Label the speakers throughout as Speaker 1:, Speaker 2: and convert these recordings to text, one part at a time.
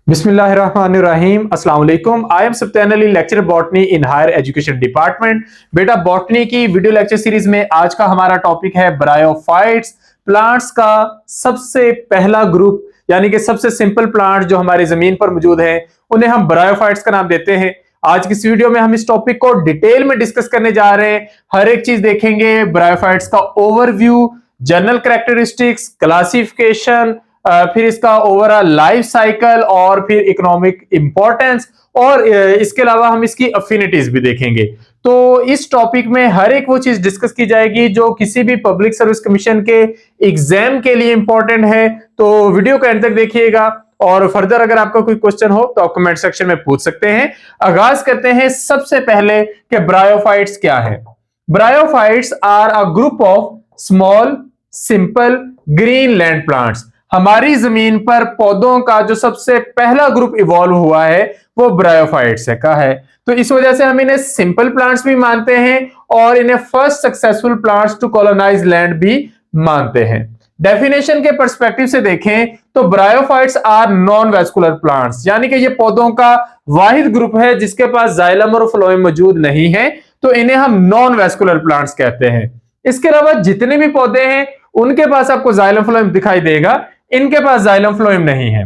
Speaker 1: बिस्मिल्लाहिर्रहमानिर्रहीम अस्सलाम वालेकुम। I am Satyan Ali, lecturer botany in higher education department. बेटा बॉटनी की वीडियो लेक्चर सीरीज में आज का हमारा टॉपिक है ब्रायोफाइट्स। प्लांट्स का सबसे पहला ग्रुप यानी कि सबसे सिंपल प्लांट जो हमारी जमीन पर मौजूद है उन्हें हम ब्रायोफाइट्स का नाम देते हैं। आज की इस वीडियो में हम इस टॉपिक को डिटेल में डिस्कस करने जा रहे हैं। हर एक चीज देखेंगे, ब्रायोफाइट्स का ओवरव्यू, जनरल कैरेक्टरिस्टिक्स, क्लासिफिकेशन, फिर इसका ओवरऑल लाइफ साइकिल और फिर इकोनॉमिक इंपॉर्टेंस, और इसके अलावा हम इसकी अफिनिटीज भी देखेंगे। तो इस टॉपिक में हर एक वो चीज डिस्कस की जाएगी जो किसी भी पब्लिक सर्विस कमीशन के एग्जाम के लिए इंपॉर्टेंट है। तो वीडियो को एंड तक देखिएगा और फर्दर अगर आपका कोई क्वेश्चन हो तो आप कमेंट सेक्शन में पूछ सकते हैं। आगाज करते हैं सबसे पहले कि ब्रायोफाइट्स क्या है। Bryophytes are a group of small simple green land plants. हमारी जमीन पर पौधों का जो सबसे पहला ग्रुप इवॉल्व हुआ है वो ब्रायोफाइट्स का है। तो इस वजह से हम इन्हें सिंपल प्लांट्स भी मानते हैं और इन्हें first successful plants to colonise land भी मानते हैं। डेफिनेशन के पर्सपेक्टिव से देखें तो bryophytes are non vascular plants, यानी कि ये पौधों का वाहिद ग्रुप है जिसके पास जाइलम और फ्लोएम मौजूद नहीं है, तो इन्हें हम नॉन वेस्कुलर प्लांट्स कहते हैं। इसके अलावा जितने भी पौधे हैं उनके पास आपको जाइलम फ्लोएम दिखाई देगा, इनके पास जाइलम फ्लोएम नहीं है।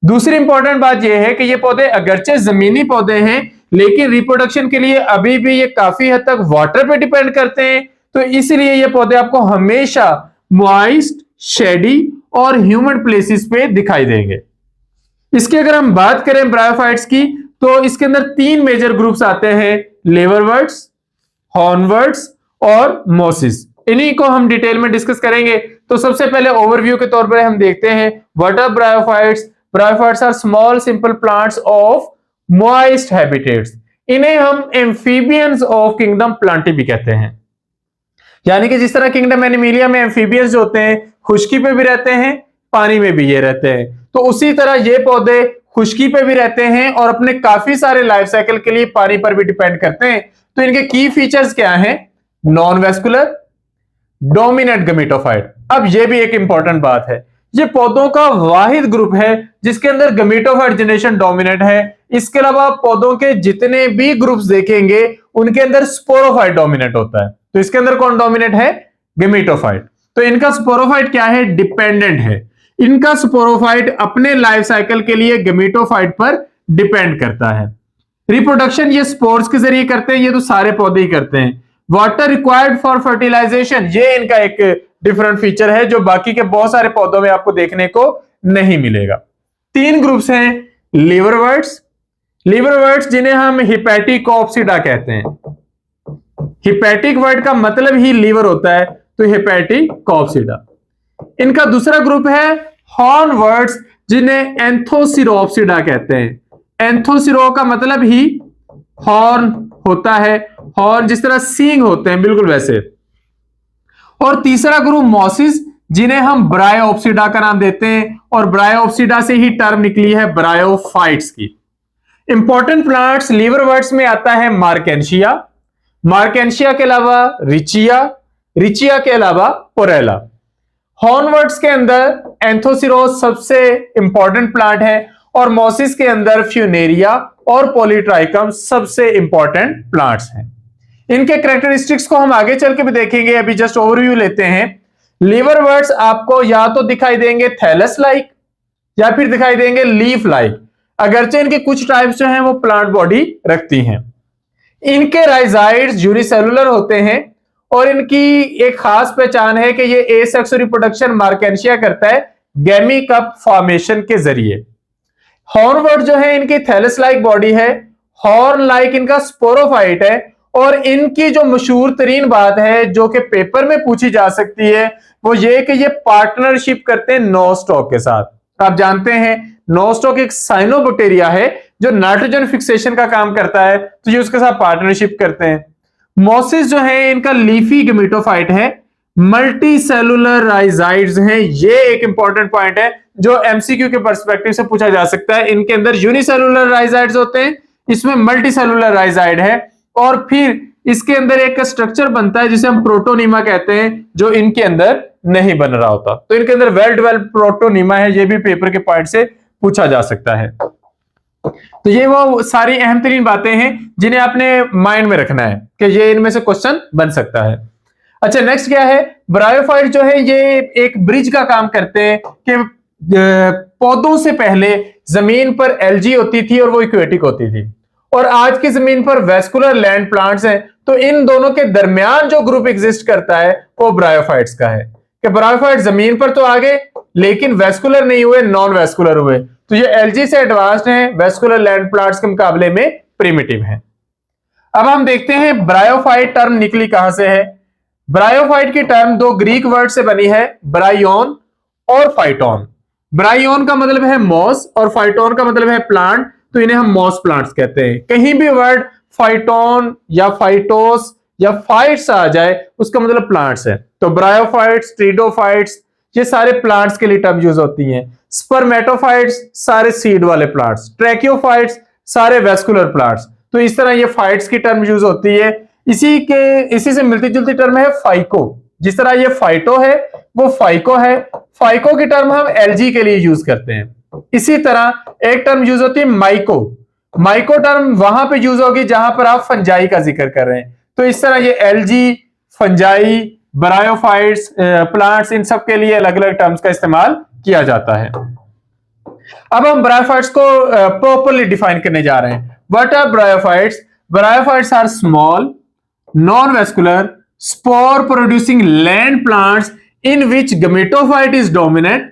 Speaker 1: दूसरी इंपॉर्टेंट बात यह है कि ये पौधे अगरचे जमीनी पौधे हैं लेकिन रिप्रोडक्शन के लिए अभी भी ये काफी हद तक वाटर पे डिपेंड करते हैं, तो इसलिए ये पौधे आपको हमेशा मॉइस्ट, शेडी और ह्यूमिड प्लेसेस पे दिखाई देंगे। इसकी अगर हम बात करें ब्रायोफाइट्स की तो इसके अंदर तीन मेजर ग्रुप्स आते हैं, लेवरवर्ड्स, हॉर्नवर्ड्स और मोसिस। इन्हीं को हम डिटेल में डिस्कस करेंगे। तो सबसे पहले ओवरव्यू के तौर पर हम देखते हैं what are bryophytes. Bryophytes are small simple plants of moist habitats. इन्हें हम एम्फीबियंस ऑफ किंगडम प्लांटी भी कहते हैं, यानी कि जिस तरह किंगडम एनिमिलिया में एम्फीबियंस जो होते हैं खुश्की पे भी रहते हैं, पानी में भी ये रहते हैं, तो उसी तरह ये पौधे खुश्की पे भी रहते हैं और अपने काफी सारे लाइफ साइकिल के लिए पानी पर भी डिपेंड करते हैं। तो इनके की फीचर्स क्या हैं? Non vascular, dominant gametophyte. अब यह भी एक इंपॉर्टेंट बात है, ये पौधों का वाहिद ग्रुप है जिसके अंदर गमीटोफाइट जनरेशन डोमिनेंट है। इसके अलावा पौधों के जितने भी ग्रुप्स देखेंगे उनके अंदर स्पोरोफाइट डोमिनेंट होता है। तो इसके अंदर कौन डोमिनेंट है? गमीटोफाइट। तो इनका स्पोरोफाइट क्या है? डिपेंडेंट है। इनका स्पोरोफाइट अपने लाइफ साइकिल के लिए गमीटोफाइट पर डिपेंड करता है। रिप्रोडक्शन ये स्पोर्स के जरिए करते हैं, ये तो सारे पौधे ही करते हैं। वाटर रिक्वायर्ड फॉर फर्टिलाइजेशन, ये इनका एक डिफरेंट फीचर है जो बाकी के बहुत सारे पौधों में आपको देखने को नहीं मिलेगा। तीन ग्रुप्स हैं, लीवरवर्ड्स, लीवरवर्ड्स जिन्हें हम हिपैटिकोप्सिडा कहते हैं। हिपैटिक वर्ड का मतलब ही लीवर होता है, तो हिपैटिकोप्सिडा। इनका दूसरा ग्रुप है हॉर्नवर्ड्स जिन्हें एंथोसिरोप्सिडा कहते हैं। एंथोसिरो का मतलब ही हॉर्न होता है, हॉर्न जिस तरह सींग होते हैं बिल्कुल वैसे। और तीसरा ग्रुप मॉसिस जिन्हें हम ब्रायोप्सिडा का नाम देते हैं, और ब्रायोप्सिडा से ही टर्म निकली है ब्रायोफाइट्स की। इंपॉर्टेंट प्लांट्स लीवरवर्ड्स में आता है मार्केंशिया, मार्केंशिया के अलावा रिचिया, रिचिया के अलावा पोरेला। हॉर्नवर्ड्स के अंदर एंथोसिरोस सबसे इंपॉर्टेंट प्लांट है और मॉसिस के अंदर फ्यूनेरिया और पॉलीट्राइकम सबसे इंपॉर्टेंट प्लांट्स हैं। इनके कैरेक्टरिस्टिक्स को हम आगे चल के भी देखेंगे, अभी जस्ट ओवरव्यू लेते हैं। लीवरवर्ड्स आपको या तो दिखाई देंगे थैलस लाइक या फिर दिखाई देंगे लीफ लाइक, अगरचे इनके कुछ टाइप्स जो हैं वो प्लांट बॉडी रखती हैं। इनके राइजाइड्स यूनिसेलुलर होते हैं और इनकी एक खास पहचान है कि ये एसेक्सुअल रिप्रोडक्शन मार्केंशिया करता है गैमी कप फॉर्मेशन के जरिए। हॉर्नवर्ड जो है इनकी थैलस लाइक बॉडी है, हॉर्न लाइक इनका स्पोरोफाइट है, और इनकी जो मशहूर तरीन बात है जो कि पेपर में पूछी जा सकती है वो ये कि ये पार्टनरशिप करते हैं नोस्टॉक के साथ। आप जानते हैं नोस्टॉक एक साइनोबैक्टीरिया है जो नाइट्रोजन फिक्सेशन का काम करता है, तो ये उसके साथ पार्टनरशिप करते हैं। मोसिस जो है इनका लीफी गमीटोफाइट है, मल्टी सेलुलर राइजाइड्स हैं। ये एक इंपॉर्टेंट पॉइंट है जो एमसीक्यू के पर्सपेक्टिव से पूछा जा सकता है। इनके अंदर यूनिसेलुलर राइजाइड्स होते हैं, इसमें मल्टी सेलुलर राइजाइड है, और फिर इसके अंदर एक स्ट्रक्चर बनता है जिसे हम प्रोटोनीमा कहते हैं जो इनके अंदर नहीं बन रहा होता। तो इनके अंदर वेल डेवलप्ड प्रोटोनीमा है, ये भी पेपर के पॉइंट से पूछा जा सकता है। तो ये वो सारी अहम तरीन बातें हैं जिन्हें आपने माइंड में रखना है कि ये इनमें से क्वेश्चन बन सकता है। अच्छा, नेक्स्ट क्या है, ब्रायोफाइट जो है ये एक ब्रिज का काम करते हैं कि पौधों से पहले जमीन पर एल्गी होती थी और वो इक्वेटिक होती थी, और आज की जमीन पर वेस्कुलर लैंड प्लांट्स हैं। तो इन दोनों के दरमियान जो ग्रुप एग्जिस्ट करता है वो ब्रायोफाइट्स का है कि ब्रायोफाइट जमीन पर तो आ गए लेकिन वेस्कुलर नहीं हुए, नॉन वेस्कुलर हुए। तो ये एल्गी से एडवांस्ड हैं, वेस्कुलर लैंड प्लांट्स के मुकाबले में प्रिमिटिव हैं। अब हम देखते हैं ब्रायोफाइट टर्म निकली कहां से है। ब्रायोफाइट की टर्म दो ग्रीक वर्ड से बनी है, ब्रायोन और फाइटोन। ब्रायोन का मतलब है मॉस और फाइटोन का मतलब है प्लांट, तो इन्हें हम मॉस प्लांट्स कहते हैं। कहीं भी वर्ड फाइटोन या फाइटोस या फाइट्स आ जाए उसका मतलब प्लांट्स है। तो ब्रायोफाइट्स, ट्रीडोफाइट्स ये सारे प्लांट्स के लिए टर्म यूज होती हैं। स्पर्मेटोफाइट्स सारे सीड वाले प्लांट्स, ट्रैकियोफाइट्स सारे वेस्कुलर प्लांट्स। तो इस तरह ये फाइट्स की टर्म यूज होती है। इसी से मिलती जुलती टर्म है फाइको। जिस तरह ये फाइटो है वो फाइको है। फाइको की टर्म हम एल्गी के लिए यूज करते हैं। इसी तरह एक टर्म यूज होती है माइको। माइको टर्म वहां पे यूज होगी जहां पर आप फंजाई का जिक्र कर रहे हैं। तो इस तरह ये एल्गी, फंजाई, ब्रायोफाइट्स, प्लांट्स, इन सब के लिए अलग अलग टर्म्स का इस्तेमाल किया जाता है। अब हम ब्रायोफाइट्स को प्रॉपर्ली डिफाइन करने जा रहे हैं। What are bryophytes? Bryophytes are small non-vascular spore producing land plants in which gametophyte is dominant,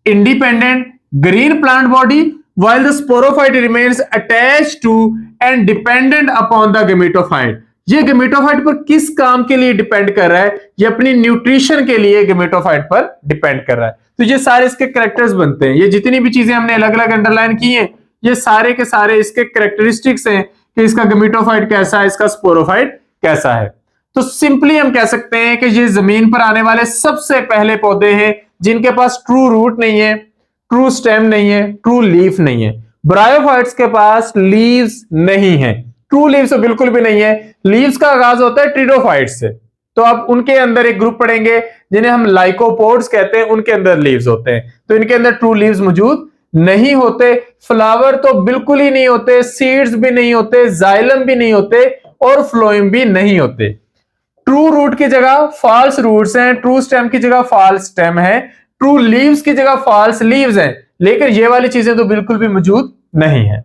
Speaker 1: independent, green plant body, while the sporophyte remains attached to and dependent upon the gametophyte. ये gametophyte पर किस काम के लिए depend कर रहा है? ये अपनी न्यूट्रिशन के लिए gametophyte पर डिपेंड कर रहा है। तो ये सारे इसके कैरेक्टर्स बनते हैं। ये जितनी भी चीजें हमने अलग अलग अंडरलाइन की हैं, ये सारे के सारे इसके कैरेक्टरिस्टिक्स हैं कि इसका gametophyte कैसा है, इसका स्पोरोफाइट कैसा है। तो सिंपली हम कह सकते हैं कि ये जमीन पर आने वाले सबसे पहले पौधे हैं जिनके पास ट्रू रूट नहीं है, ट्रू स्टेम नहीं है, ट्रू लीफ नहीं है। ब्रायोफाइट्स के पास लीव्स नहीं है, ट्रू लीव्स तो बिल्कुल भी नहीं है। लीव्स का आगाज होता है ट्रीडोफाइट्स से। तो अब उनके अंदर एक ग्रुप पढ़ेंगे जिन्हें हम लाइकोपोड्स कहते हैं, उनके अंदर लीव्स होते हैं। तो इनके अंदर ट्रू लीव्स मौजूद नहीं होते, फ्लावर तो बिल्कुल ही नहीं होते, सीड्स भी नहीं होते, जाइलम भी नहीं होते और फ्लोएम भी नहीं होते। ट्रू रूट की जगह फॉल्स रूट्स हैं, ट्रू स्टेम की जगह फॉल्स स्टेम है, ट्रू लीव्स की जगह फॉल्स लीव्स हैं, लेकिन ये वाली चीजें तो बिल्कुल भी मौजूद नहीं है।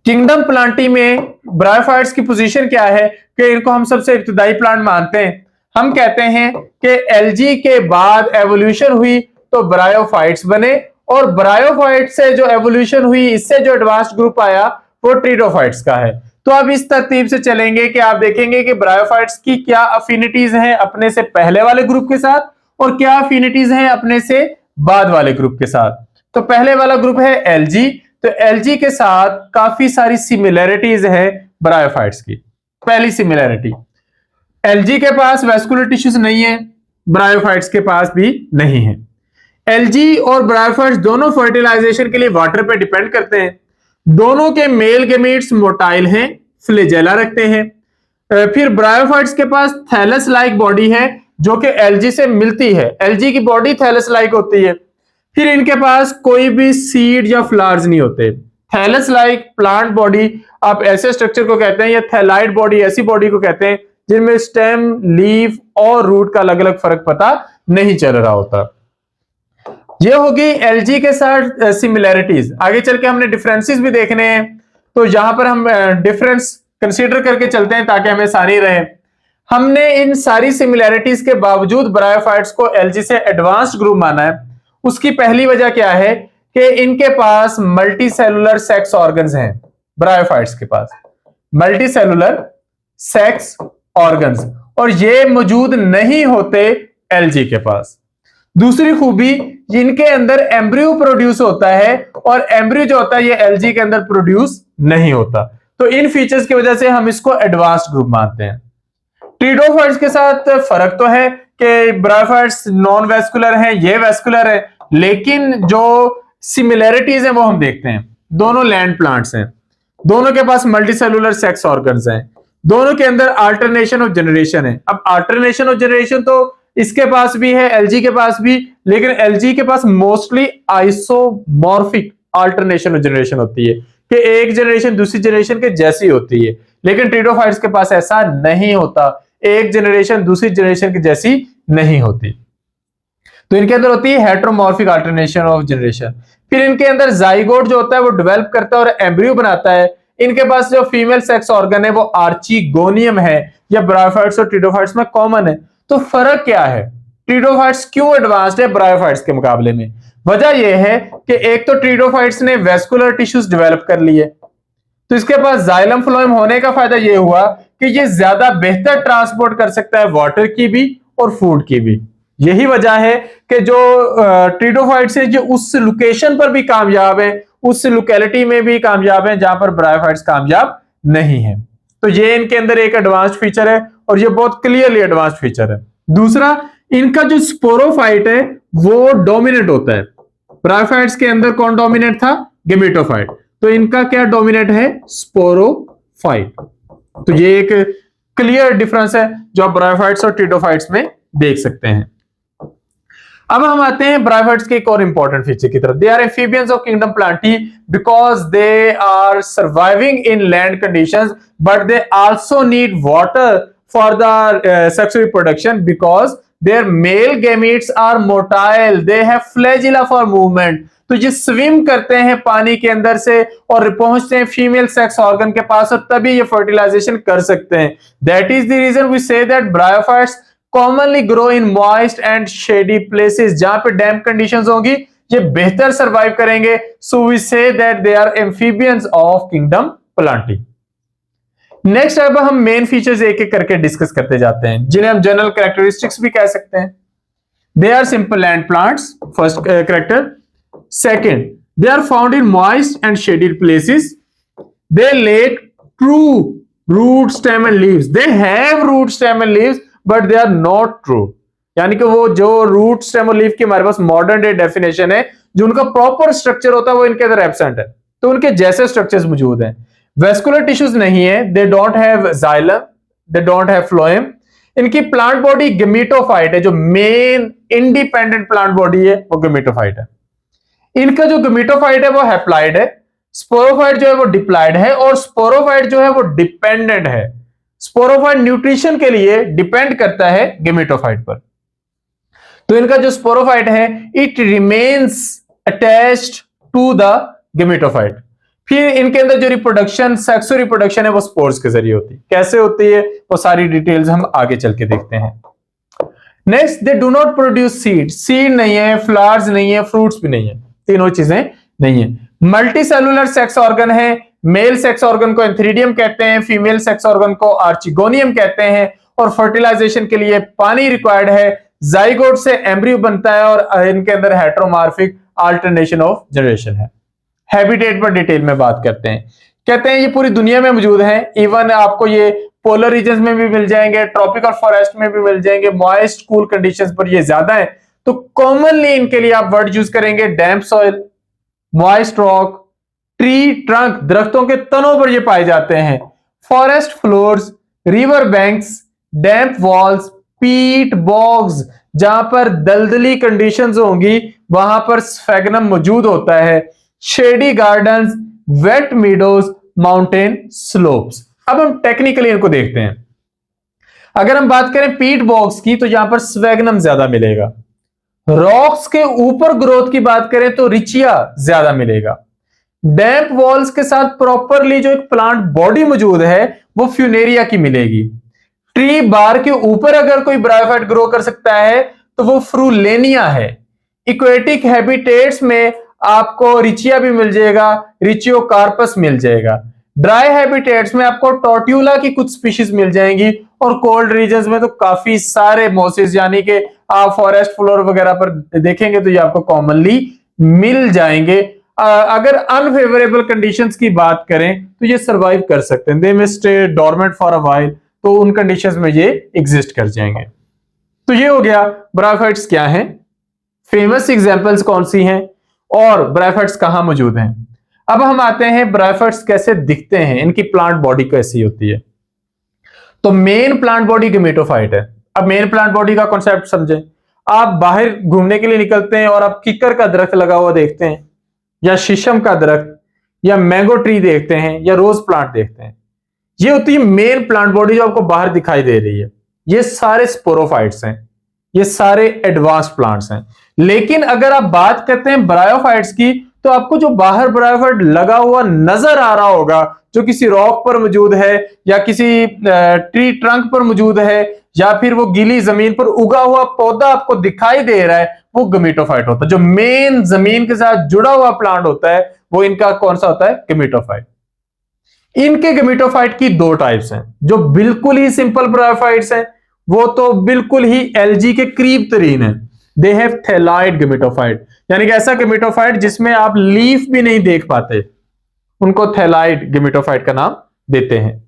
Speaker 1: किंगडम प्लांटी में ब्रायोफाइट्स की पोजीशन क्या है कि इनको हम सबसे इब्तदाई प्लांट मानते हैं। हम कहते हैं कि एल्गी के बाद एवोल्यूशन हुई तो ब्रायोफाइट्स बने, और ब्रायोफाइट से जो एवोल्यूशन हुई इससे जो एडवांस्ड ग्रुप आया वो ट्रीडोफाइट्स का है। तो अब इस तरतीब से चलेंगे कि आप देखेंगे कि ब्रायोफाइट्स की क्या अफिनिटीज हैं अपने से पहले वाले ग्रुप के साथ और क्या अफिनिटीज हैं अपने से बाद वाले ग्रुप के साथ। तो पहले वाला ग्रुप है एल्गी। तो एल्गी के साथ काफी सारी सिमिलैरिटीज है ब्रायोफाइट्स की। पहली सिमिलैरिटी, एल्गी के पास वेस्कुलर टिश्यूज नहीं है, ब्रायोफाइट्स के पास भी नहीं है। एल्गी और ब्रायोफाइट्स दोनों फर्टिलाइजेशन के लिए वाटर पे डिपेंड करते हैं। दोनों के मेल गेमीट्स मोटाइल हैं, फ्लैजेला रखते हैं। फिर ब्रायोफाइट्स के पास थैलस लाइक बॉडी है जो कि एल्गी से मिलती है। एल्गी की बॉडी थैलस लाइक होती है। फिर इनके पास कोई भी सीड या फ्लावर्स नहीं होते। थैलस लाइक प्लांट बॉडी आप ऐसे स्ट्रक्चर को कहते हैं, या थैलाइड बॉडी ऐसी बॉडी को कहते हैं जिनमें स्टेम, लीफ और रूट का अलग अलग फर्क पता नहीं चल रहा होता। ये होगी एल्गी के साथ सिमिलैरिटीज। आगे चल के हमने डिफरेंसेस भी देखने हैं, तो यहां पर हम डिफरेंस कंसीडर करके चलते हैं ताकि हमें आसानी रहे। हमने इन सारी सिमिलैरिटीज के बावजूद ब्रायोफाइट्स को एल्गी से एडवांस्ड ग्रुप माना है। उसकी पहली वजह क्या है कि इनके पास मल्टी सेलुलर सेक्स ऑर्गन्स हैं। ब्रायोफाइट्स के पास मल्टी सेलुलर सेक्स ऑर्गन्स, और ये मौजूद नहीं होते एल्गी के पास। दूसरी खूबी, जिनके अंदर एम्ब्रियो प्रोड्यूस होता है, और एम्ब्रियो जो होता है ये एल्गी के अंदर प्रोड्यूस नहीं होता। तो इन फीचर्स की वजह से हम इसको एडवांस्ड ग्रुप मानते हैं। ट्रीडोफाइट्स के साथ फर्क तो है कि ब्रायोफाइट्स नॉन वेस्कुलर हैं, ये वेस्कुलर है, लेकिन जो सिमिलैरिटीज हैं वो हम देखते हैं। दोनों लैंड प्लांट्स हैं, दोनों के पास मल्टीसेलुलर सेक्स ऑर्गन्स हैं, दोनों के अंदर अल्टरनेशन ऑफ जनरेशन है। अब अल्टरनेशन ऑफ जनरेशन तो इसके पास भी है, एलजी के पास भी, लेकिन एलजी के पास मोस्टली आइसोमॉर्फिक अल्टरनेशन और जनरेशन होती है कि एक जनरेशन दूसरी जनरेशन के जैसी होती है, लेकिन ट्रिडोफाइट्स के पास ऐसा नहीं होता, एक जनरेशन दूसरी जनरेशन की जैसी नहीं होती। तो इनके अंदर होती है हेटेरोमॉर्फिक अल्टरनेशन ऑफ जनरेशन। फिर इनके अंदर जाइगोट जो होता है वो डेवलप करता है और एम्ब्रियो बनाता है। इनके पास जो फीमेल सेक्स ऑर्गन है वो आर्चिगोनियम है, या ब्रायोफाइट्स और ट्रिडोफाइट्स में कॉमन है। तो फर्क क्या है, ट्रिडोफाइट्स क्यों एडवांस्ड है ब्रायोफाइट्स के मुकाबले में? वजह यह है कि एक तो ट्रिडोफाइट्स ने वेस्कुलर टिश्यूज डेवलप कर लिए, तो इसके पास जाइलम फ्लोएम होने का फायदा यह हुआ कि ये ज्यादा बेहतर ट्रांसपोर्ट कर सकता है वाटर की भी और फूड की भी। यही वजह है कि जो ट्रिडोफाइट्स है जो उस लोकेशन पर भी कामयाब है, उस लोकेलिटी में भी कामयाब है जहां पर ब्रायोफाइट्स कामयाब नहीं है। तो ये इनके अंदर एक एडवांस्ड फीचर है और ये बहुत क्लियरली एडवांस्ड फीचर है। दूसरा, इनका जो स्पोरोफाइट है वो डोमिनेट होता है। ब्रायोफाइट्स के अंदर कौन डोमिनेट था? गेमेटोफाइट। तो इनका क्या डोमिनेट है? स्पोरोफाइट। तो ये एक क्लियर डिफरेंस है जो आप ब्रायोफाइट्स और ट्रिडोफाइट्स में देख सकते हैं। अब हम आते हैं ब्रायोफाइट्स के एक और इंपॉर्टेंट फीचर की तरफ। They are amphibians of kingdom plantae because they are surviving in land conditions but they also need water for the sexual reproduction because their male gametes are motile, they have flagella for movement. तो ये swim करते हैं पानी के अंदर से और पहुंचते हैं फीमेल सेक्स ऑर्गन के पास और तभी ये फर्टिलाइजेशन कर सकते हैं। That is the reason we say that bryophytes commonly grow in moist and shady places। जहां पे डैम्प कंडीशंस होंगी ये बेहतर सरवाइव करेंगे। So we say that they are amphibians of kingdom plantae. Next अब हम मेन फीचर्स एक एक करके डिस्कस करते जाते हैं जिन्हें हम जनरल कैरेक्टरिस्टिक्स भी कह सकते हैं। They are simple land plants, first character. Second, they are found in moist and shaded places. They lack true root stem and leaves. They have root stem and leaves but they are not true, यानी कि वो जो root stem और leaf की हमारे पास modern day definition है, जो उनका प्रॉपर स्ट्रक्चर होता है वो इनके अंदर एब्सेंट है। तो उनके जैसे स्ट्रक्चर्स मौजूद हैं। वेस्कुलर टिश्यूज नहीं है, they don't have xylem, they don't have phloem. इनकी प्लांट बॉडी गेमेटोफाइट है, जो मेन इंडिपेंडेंट प्लांट बॉडी है वो गेमेटोफाइट है। इनका जो गेमेटोफाइट है वो हैप्लॉइड है, स्पोरोफाइट जो है वो डिप्लॉइड है और स्पोरोफाइट जो है वो डिपेंडेंट है। स्पोरोफाइट न्यूट्रिशन के लिए डिपेंड करता है गेमेटोफाइट पर। तो इनका जो स्पोरोफाइट है it remains attached to the gametophyte. फिर इनके अंदर जो रिप्रोडक्शन, सेक्सुअल रिप्रोडक्शन है वो स्पोर्स के जरिए होती है। कैसे होती है वो सारी डिटेल्स हम आगे चल के देखते हैं। Next, they do not produce seed. Seed नहीं है, फ्लावर्स नहीं है, फ्रूट्स भी नहीं है, तीनों चीजें नहीं है। मल्टी सेलुलर सेक्स ऑर्गन है। मेल सेक्स ऑर्गन को एंथ्रीडियम कहते हैं, फीमेल सेक्स ऑर्गन को आर्चिगोनियम कहते हैं और फर्टिलाइजेशन के लिए पानी रिक्वायर्ड है। जाइगोट से एम्ब्रियो बनता है और इनके अंदर हेटेरोमॉर्फिक अल्टरनेशन ऑफ जनरेशन है। हैबिटेट पर डिटेल में बात करते हैं। कहते हैं ये पूरी दुनिया में मौजूद है, इवन आपको ये पोलर रीजन्स में भी मिल जाएंगे, ट्रॉपिकल फॉरेस्ट में भी मिल जाएंगे, मॉइस्ट कूल कंडीशंस पर ये ज्यादा है। तो कॉमनली इनके लिए आप वर्ड यूज करेंगे damp soil, moist rock, tree trunk, दरख्तों के तनों पर ये पाए जाते हैं, forest floors, river banks, damp walls, peat bogs, जहां पर दलदली कंडीशंस होंगी वहां पर स्फेगनम मौजूद होता है, shady gardens, wet meadows, mountain slopes. अब हम टेक्निकली इनको देखते हैं। अगर हम बात करें पीट बॉग्स की तो यहां पर स्फेगनम ज्यादा मिलेगा। रॉक्स के ऊपर ग्रोथ की बात करें तो रिचिया ज्यादा मिलेगा। डैम्प वॉल्स के साथ प्रॉपरली जो एक प्लांट बॉडी मौजूद है वो फ्यूनेरिया की मिलेगी। ट्री बार के ऊपर अगर कोई ब्रायोफाइट ग्रो कर सकता है तो वो फ्रूलेनिया है। इक्वेटिक हैबिटेट्स में आपको रिचिया भी मिल जाएगा, रिचियोकार्पस मिल जाएगा। ड्राई हैबिटेट्स में आपको टॉर्ट्यूला की कुछ स्पीशीज मिल जाएंगी और कोल्ड रीजन्स में तो काफी सारे मोसेस, यानी कि आप फॉरेस्ट फ्लोर वगैरह पर देखेंगे तो ये आपको कॉमनली मिल जाएंगे। अगर अनफेवरेबल कंडीशंस की बात करें तो ये सरवाइव कर सकते हैं, they may stay dormant for a while, तो उन कंडीशंस में ये एग्जिस्ट कर जाएंगे। तो ये हो गया ब्रायोफाइट्स क्या हैं, फेमस एग्जांपल्स कौन सी हैं और ब्रायोफाइट्स कहां मौजूद हैं। अब हम आते हैं ब्रायोफाइट्स कैसे दिखते हैं, इनकी प्लांट बॉडी कैसी होती है। तो मेन प्लांट बॉडी गेमेटोफाइट है। अब मेन प्लांट बॉडी का कॉन्सेप्ट समझें। आप बाहर घूमने के लिए निकलते हैं और आप किकर का दरख्त लगा हुआ देखते हैं, या शीशम का दरख्त, या मैंगो ट्री देखते हैं, या रोज प्लांट देखते हैं। ये होती है मेन प्लांट बॉडी जो आपको बाहर दिखाई दे रही है। ये सारे स्पोरोफाइट्स हैं, ये सारे एडवांस्ड प्लांट्स हैं। लेकिन अगर आप बात करते हैं ब्रायोफाइट्स की, तो आपको जो बाहर ब्रायोफाइट लगा हुआ नजर आ रहा होगा, जो किसी रॉक पर मौजूद है, या किसी ट्री ट्रंक पर मौजूद है, या फिर वो गीली जमीन पर उगा हुआ पौधा आपको दिखाई दे रहा है, वो गमीटोफाइट होता है। जो मेन जमीन के साथ जुड़ा हुआ प्लांट होता है वो इनका कौन सा होता है? गमीटोफाइट। इनके गमीटोफाइट की दो टाइप्स हैं। जो बिल्कुल ही सिंपल ब्रायोफाइट्स हैं वो तो बिल्कुल ही एलजी के करीब तरीन है। दे हैव थैलाइड गमीटोफाइट, यानी कि ऐसा गमीटोफाइट जिसमें आप लीफ भी नहीं देख पाते, उनको थैलाइड गमीटोफाइट का नाम देते हैं।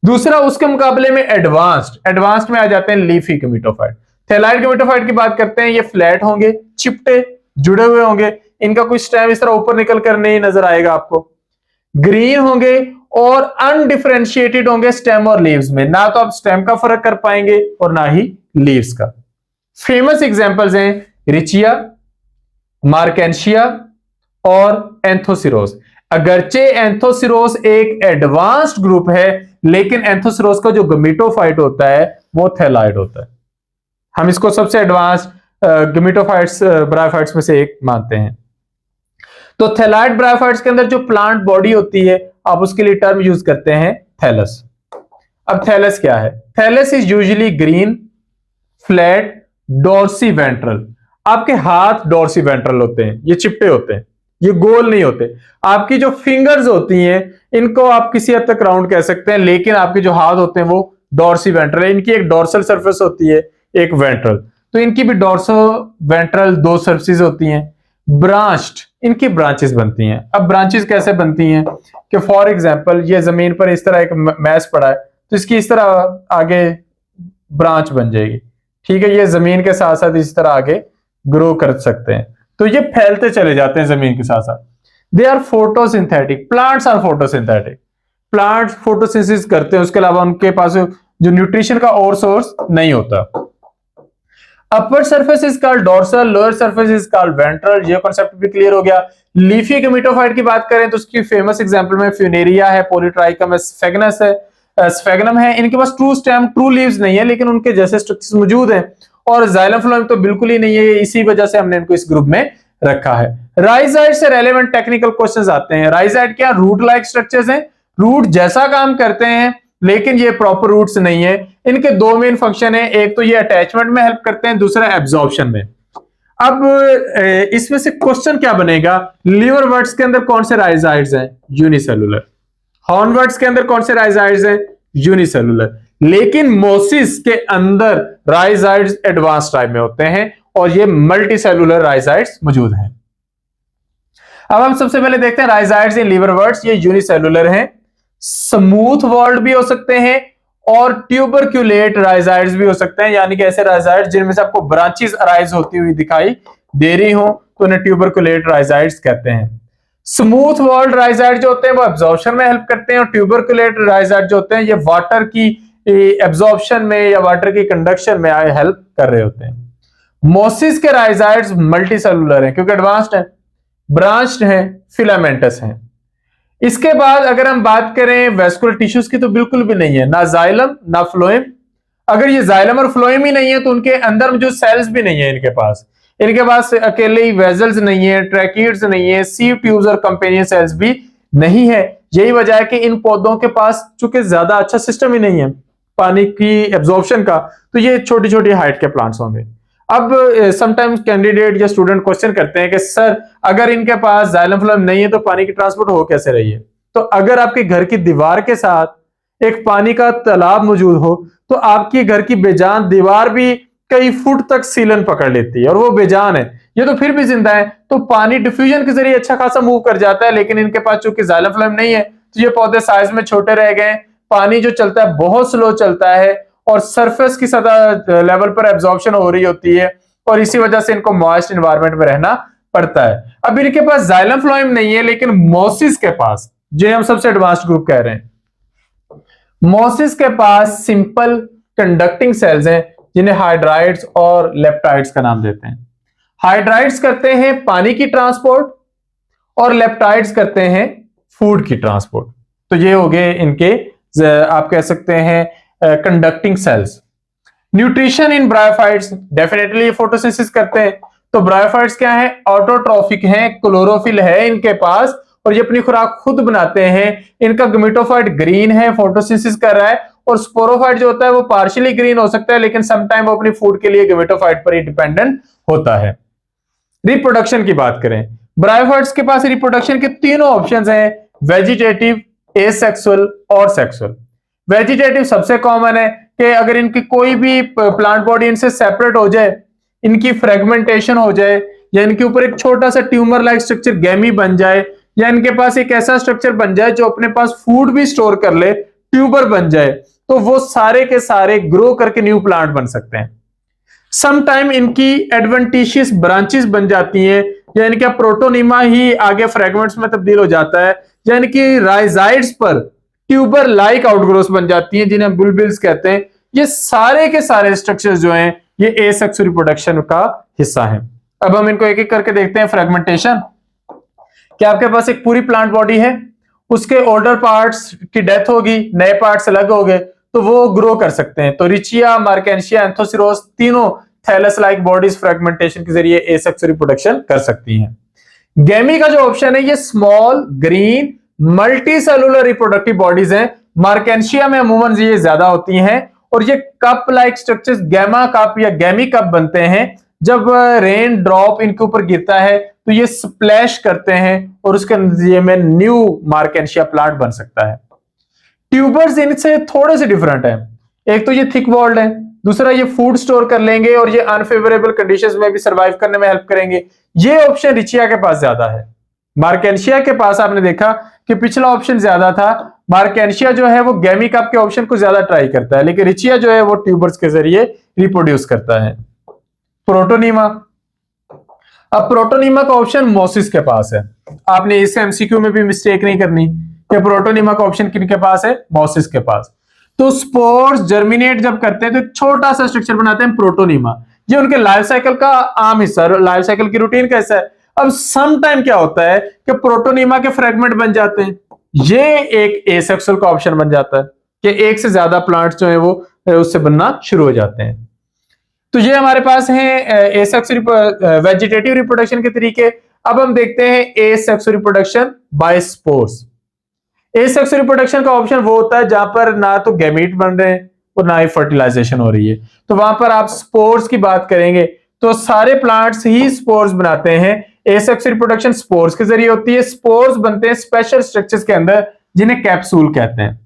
Speaker 1: दूसरा उसके मुकाबले में एडवांस्ड में आ जाते हैं लीफी गमीटोफाइट। थैलाइड गमीटोफाइट की बात करते हैं, ये फ्लैट होंगे, चिपटे जुड़े हुए होंगे, इनका कोई स्टेम इस तरह ऊपर निकल कर नहीं नजर आएगा आपको। ग्रीन होंगे और अनडिफरेंशिएटेड होंगे स्टेम और लीव्स में, ना तो आप स्टेम का फर्क कर पाएंगे और ना ही लीव्स का। फेमस एग्जांपल्स हैं रिचिया, मार्केंशिया और एंथोसिरोस। अगरचे एंथोसिरोस एक एडवांस्ड ग्रुप है, लेकिन एंथोसिरोस का जो गमीटोफाइट होता है वो थैलाइड होता है। हम इसको सबसे एडवांस गमीटोफाइट्स ब्रायोफाइट्स में से एक मानते हैं। तो थैलाइड ब्रायोफाइट्स के अंदर जो प्लांट बॉडी होती है, आप उसके लिए टर्म यूज करते हैं थैलस। अब थैलस क्या है? Thallus is usually green, flat, dorsiventral. आपके हाथ डोर्सी वेंट्रल होते हैं, ये चिपटे होते हैं, ये गोल नहीं होते। आपकी जो फिंगर्स होती हैं इनको आप किसी हद तक राउंड कह सकते हैं, लेकिन आपके जो हाथ होते हैं वो डोर्सी वेंट्रल है। इनकी एक डोर्सल सरफेस होती है, एक वेंट्रल। तो इनकी भी डोर्सो वेंट्रल दो सरफेस होती हैं। ब्रांच्ड, इनकी ब्रांचेस बनती हैं। अब ब्रांचेस कैसे बनती हैं कि फॉर एग्जांपल ये जमीन पर इस तरह एक मैस पड़ा है, तो इसकी इस तरह आगे ब्रांच बन जाएगी। ठीक है, ये जमीन के साथ साथ इस तरह आगे ग्रो कर सकते हैं, तो ये फैलते चले जाते हैं जमीन के साथ साथ। They are photosynthetic, plants are photosynthetic. Plants photosynthesis करते हैं, उसके अलावा उनके पास जो न्यूट्रिशन का और सोर्स नहीं होता। Upper surface is called dorsal, lower surface is called ventral. ये कांसेप्ट भी क्लियर हो गया। लीफी गमीटोफाइट की बात करें तो उसकी फेमस एग्जांपल में फ्यूनेरिया है, पॉलीट्राइकम है, स्फेगनस है, स्फेगनम है। इनके पास ट्रू स्टेम, ट्रू लीव्स नहीं है, लेकिन उनके जैसे स्ट्रक्चर्स मौजूद हैं। और जाइलम फ्लोएम तो बिल्कुल ही नहीं है, इसी वजह से हमने इनको इस ग्रुप में रखा है। राइजाइड से रेलेवेंट टेक्निकल क्वेश्चंस आते हैं। राइजाइड क्या? रूट लाइक स्ट्रक्चर्स हैं, रूट जैसा काम करते हैं, लेकिन ये प्रॉपर रूट्स नहीं है। इनके दो मेन फंक्शन है, एक तो ये अटैचमेंट में हेल्प करते हैं, दूसरा एब्जॉर्प्शन में। अब इसमें से क्वेश्चन क्या बनेगा? लीवरवर्ट्स के अंदर कौन से राइजाइड्स हैं? यूनिसेलुलर। हॉर्नवर्ट्स के अंदर कौन से राइजाइड्स हैं? यूनिसेलुलर। लेकिन मोसिस के अंदर राइजाइड्स एडवांस टाइप में होते हैं और ये मल्टीसेलुलर राइजाइड्स मौजूद हैं। अब हम सबसे पहले देखते हैं राइजाइड्स इन लीवरवर्ट्स। ये यूनिसेलुलर हैं, स्मूथ वॉल्ड भी हो सकते हैं और ट्यूबरक्यूलेट राइजाइड्स भी हो सकते हैं, यानी कि ऐसे राइजाइड्स जिनमें से आपको ब्रांचेस अराइज होती हुई दिखाई दे रही हो तो उन्हें ट्यूबरक्यूलेट राइजाइड्स कहते हैं। स्मूथ वॉल्ड राइजाइड जो होते हैं वो एब्जॉर्प्शन में हेल्प करते हैं, और ट्यूबरक्यूलेट राइजाइड जो होते हैं ये वाटर की एब्जॉर्प्शन में या वाटर की कंडक्शन में हेल्प कर रहे होते हैं। मोसिस के राइजाइड्स मल्टीसेलुलर हैं क्योंकि एडवांस्ड हैं, ब्रांच्ड हैं, फिलामेंटस हैं। इसके बाद अगर हम बात करें वेस्कुलर टिश्यूज की तो बिल्कुल भी नहीं है, ना जाइलम ना फ्लोएम। अगर ये जाइलम और फ्लोएम ही नहीं है तो उनके अंदर जो सेल्स भी नहीं है इनके पास अकेले ही वेजल्स नहीं है, ट्रैकिड्स नहीं है, सीव ट्यूब्स और कंपेनियन सेल्स भी नहीं है। यही वजह है कि इन पौधों के पास चूंकि ज्यादा अच्छा सिस्टम ही नहीं है पानी की एब्जॉर्प्शन का, तो ये छोटी छोटी हाइट के प्लांट्स होंगे। अब समटाइम्स कैंडिडेट या स्टूडेंट क्वेश्चन करते हैं कि सर अगर इनके पास जाइलम फ्लोएम नहीं है तो पानी की ट्रांसपोर्ट हो कैसे रही है? तो अगर आपके घर की दीवार के साथ एक पानी का तालाब मौजूद हो तो आपकी घर की बेजान दीवार भी कई फुट तक सीलन पकड़ लेती है और वो बेजान है, ये तो फिर भी जिंदा है, तो पानी डिफ्यूजन के जरिए अच्छा खासा मूव कर जाता है। लेकिन इनके पास चूंकि जाइलम फ्लोएम नहीं है तो ये पौधे साइज में छोटे रह गए, पानी जो चलता है बहुत स्लो चलता है और सरफेस की सतह लेवल पर एब्जॉर्प्शन हो रही होती है और इसी वजह से इनको मॉइस्ट एनवायरनमेंट में रहना पड़ता है। अब इनके पास जाइलम फ्लोएम नहीं है, लेकिन मोसिस के पास, जो हम सबसे एडवांस्ड ग्रुप कह रहे हैं, मोसिस के पास सिंपल कंडक्टिंग सेल्स हैं जिन्हें हाइड्राइड्स और लेप्टाइड्स का नाम देते हैं। हाइड्राइड्स करते हैं पानी की ट्रांसपोर्ट और लेप्टाइड्स करते हैं फूड की ट्रांसपोर्ट। तो ये हो गए इनके आप कह सकते हैं conducting cells. Nutrition in bryophytes, definitely photosynthesis करते हैं। तो ब्रायोफाइट्स क्या है, ऑटोट्रॉफिक हैं, क्लोरोफिल है इनके पास और ये अपनी खुराक खुद बनाते हैं। इनका गमीटोफाइट ग्रीन है, फोटोसिंथेसिस कर रहा है, और स्पोरोफाइट जो होता है वो पार्शियली ग्रीन हो सकता है, लेकिन समटाइम वो अपनी फूड के लिए गमीटोफाइट पर ही डिपेंडेंट होता है। रिप्रोडक्शन की बात करें, ब्रायोफाइट्स के पास रिप्रोडक्शन के तीनों ऑप्शंस हैं, वेजिटेटिव, एसेक्सुअल और सेक्सुअल। वेजिटेटिव सबसे कॉमन है कि अगर इनकी कोई भी प्लांट बॉडी इनसे सेपरेट हो जाए, इनकी फ्रेगमेंटेशन हो जाए, या इनके ऊपर एक छोटा सा ट्यूमर लाइक स्ट्रक्चर गैमी बन जाए, या इनके पास एक ऐसा स्ट्रक्चर बन जाए जो अपने पास फूड भी स्टोर कर ले, ट्यूबर बन जाए, तो वो सारे के सारे ग्रो करके न्यू प्लांट बन सकते हैं। समटाइम इनकी एडवेंटिशियस ब्रांचेस बन जाती हैं, या इनका प्रोटोनिमा ही आगे फ्रेगमेंट्स में तब्दील हो जाता है, या इनकी राइजाइड्स पर ट्यूबर लाइक आउटग्रोथ बन जाती हैं जिन्हें बुलबिल्स कहते हैं। ये सारे के सारे स्ट्रक्चर्स जो हैं ये एसेक्सुअल रिप्रोडक्शन का हिस्सा है। अब हम इनको एक एक करके देखते हैं। फ्रेगमेंटेशन, क्या आपके पास एक पूरी प्लांट बॉडी है, उसके ओल्डर पार्ट्स की डेथ होगी, नए पार्ट्स अलग हो गए, तो वो ग्रो कर सकते हैं। तो रिचिया, मार्केंशिया, एंथोसिरोस तीनों थैलस लाइक बॉडीज फ्रेगमेंटेशन के जरिए एसेक्सुअल रिप्रोडक्शन कर सकती हैं। गैमी का जो ऑप्शन है ये small green multicellular reproductive bodies हैं। मार्केंशिया में अमूमन ये ज्यादा होती हैं, और ये cup like structures gemma cup या गैमी कप बनते हैं। जब रेन ड्रॉप इनके ऊपर गिरता है तो ये स्प्लैश करते हैं और उसके नतीजे में न्यू मार्केंशिया प्लांट बन सकता है। ट्यूबर्स इनसे थोड़े से डिफरेंट है, एक तो ये थिक वॉल्ड है, दूसरा ये फूड स्टोर कर लेंगे और ये अनफेवरेबल कंडीशंस में भी सर्वाइव करने में हेल्प करेंगे। ये ऑप्शन रिचिया के पास ज्यादा है। मार्केंशिया के पास आपने देखा कि पिछला ऑप्शन ज्यादा था, मार्केंशिया जो है वो गैमी कप के ऑप्शन को ज्यादा ट्राई करता है, लेकिन रिचिया जो है वो ट्यूबर्स के जरिए रिप्रोड्यूस करता है। प्रोटोनिमा, अब प्रोटोनिमा का ऑप्शन मोसिस के पास है। आपने इस एमसीक्यू में भी मिस्टेक नहीं करनी कि प्रोटोनिमा का ऑप्शन किनके पास है, मोसिस के पास। तो स्पोर्स जर्मिनेट जब करते हैं तो एक छोटा सा स्ट्रक्चर बनाते हैं प्रोटोनिमा, ये उनके लाइफ साइकिल का आम हिस्सा, लाइफ साइकिल की रूटीन का हिस्सा है। अब सम टाइम क्या होता है कि प्रोटोनिमा के फ्रेगमेंट बन जाते हैं, ये एक एसेक्सुअल का ऑप्शन बन जाता है कि एक से ज्यादा प्लांट्स जो है वो उससे बनना शुरू हो जाते हैं। तो ये हमारे पास है एसेक्सुअल वेजिटेटिव रिप्रोडक्शन के तरीके। अब हम देखते हैं asexual reproduction by spores. Asexual reproduction का ऑप्शन वो होता है जहां पर ना तो गैमीट बन रहे हैं और ना ही फर्टिलाइजेशन हो रही है। तो वहां पर आप स्पोर्स की बात करेंगे तो सारे प्लांट्स ही स्पोर्स बनाते हैं। एसेक्सुअल रिप्रोडक्शन स्पोर्स के जरिए होती है। स्पोर्स बनते हैं स्पेशल स्ट्रक्चर्स के अंदर जिन्हें कैप्सूल कहते हैं।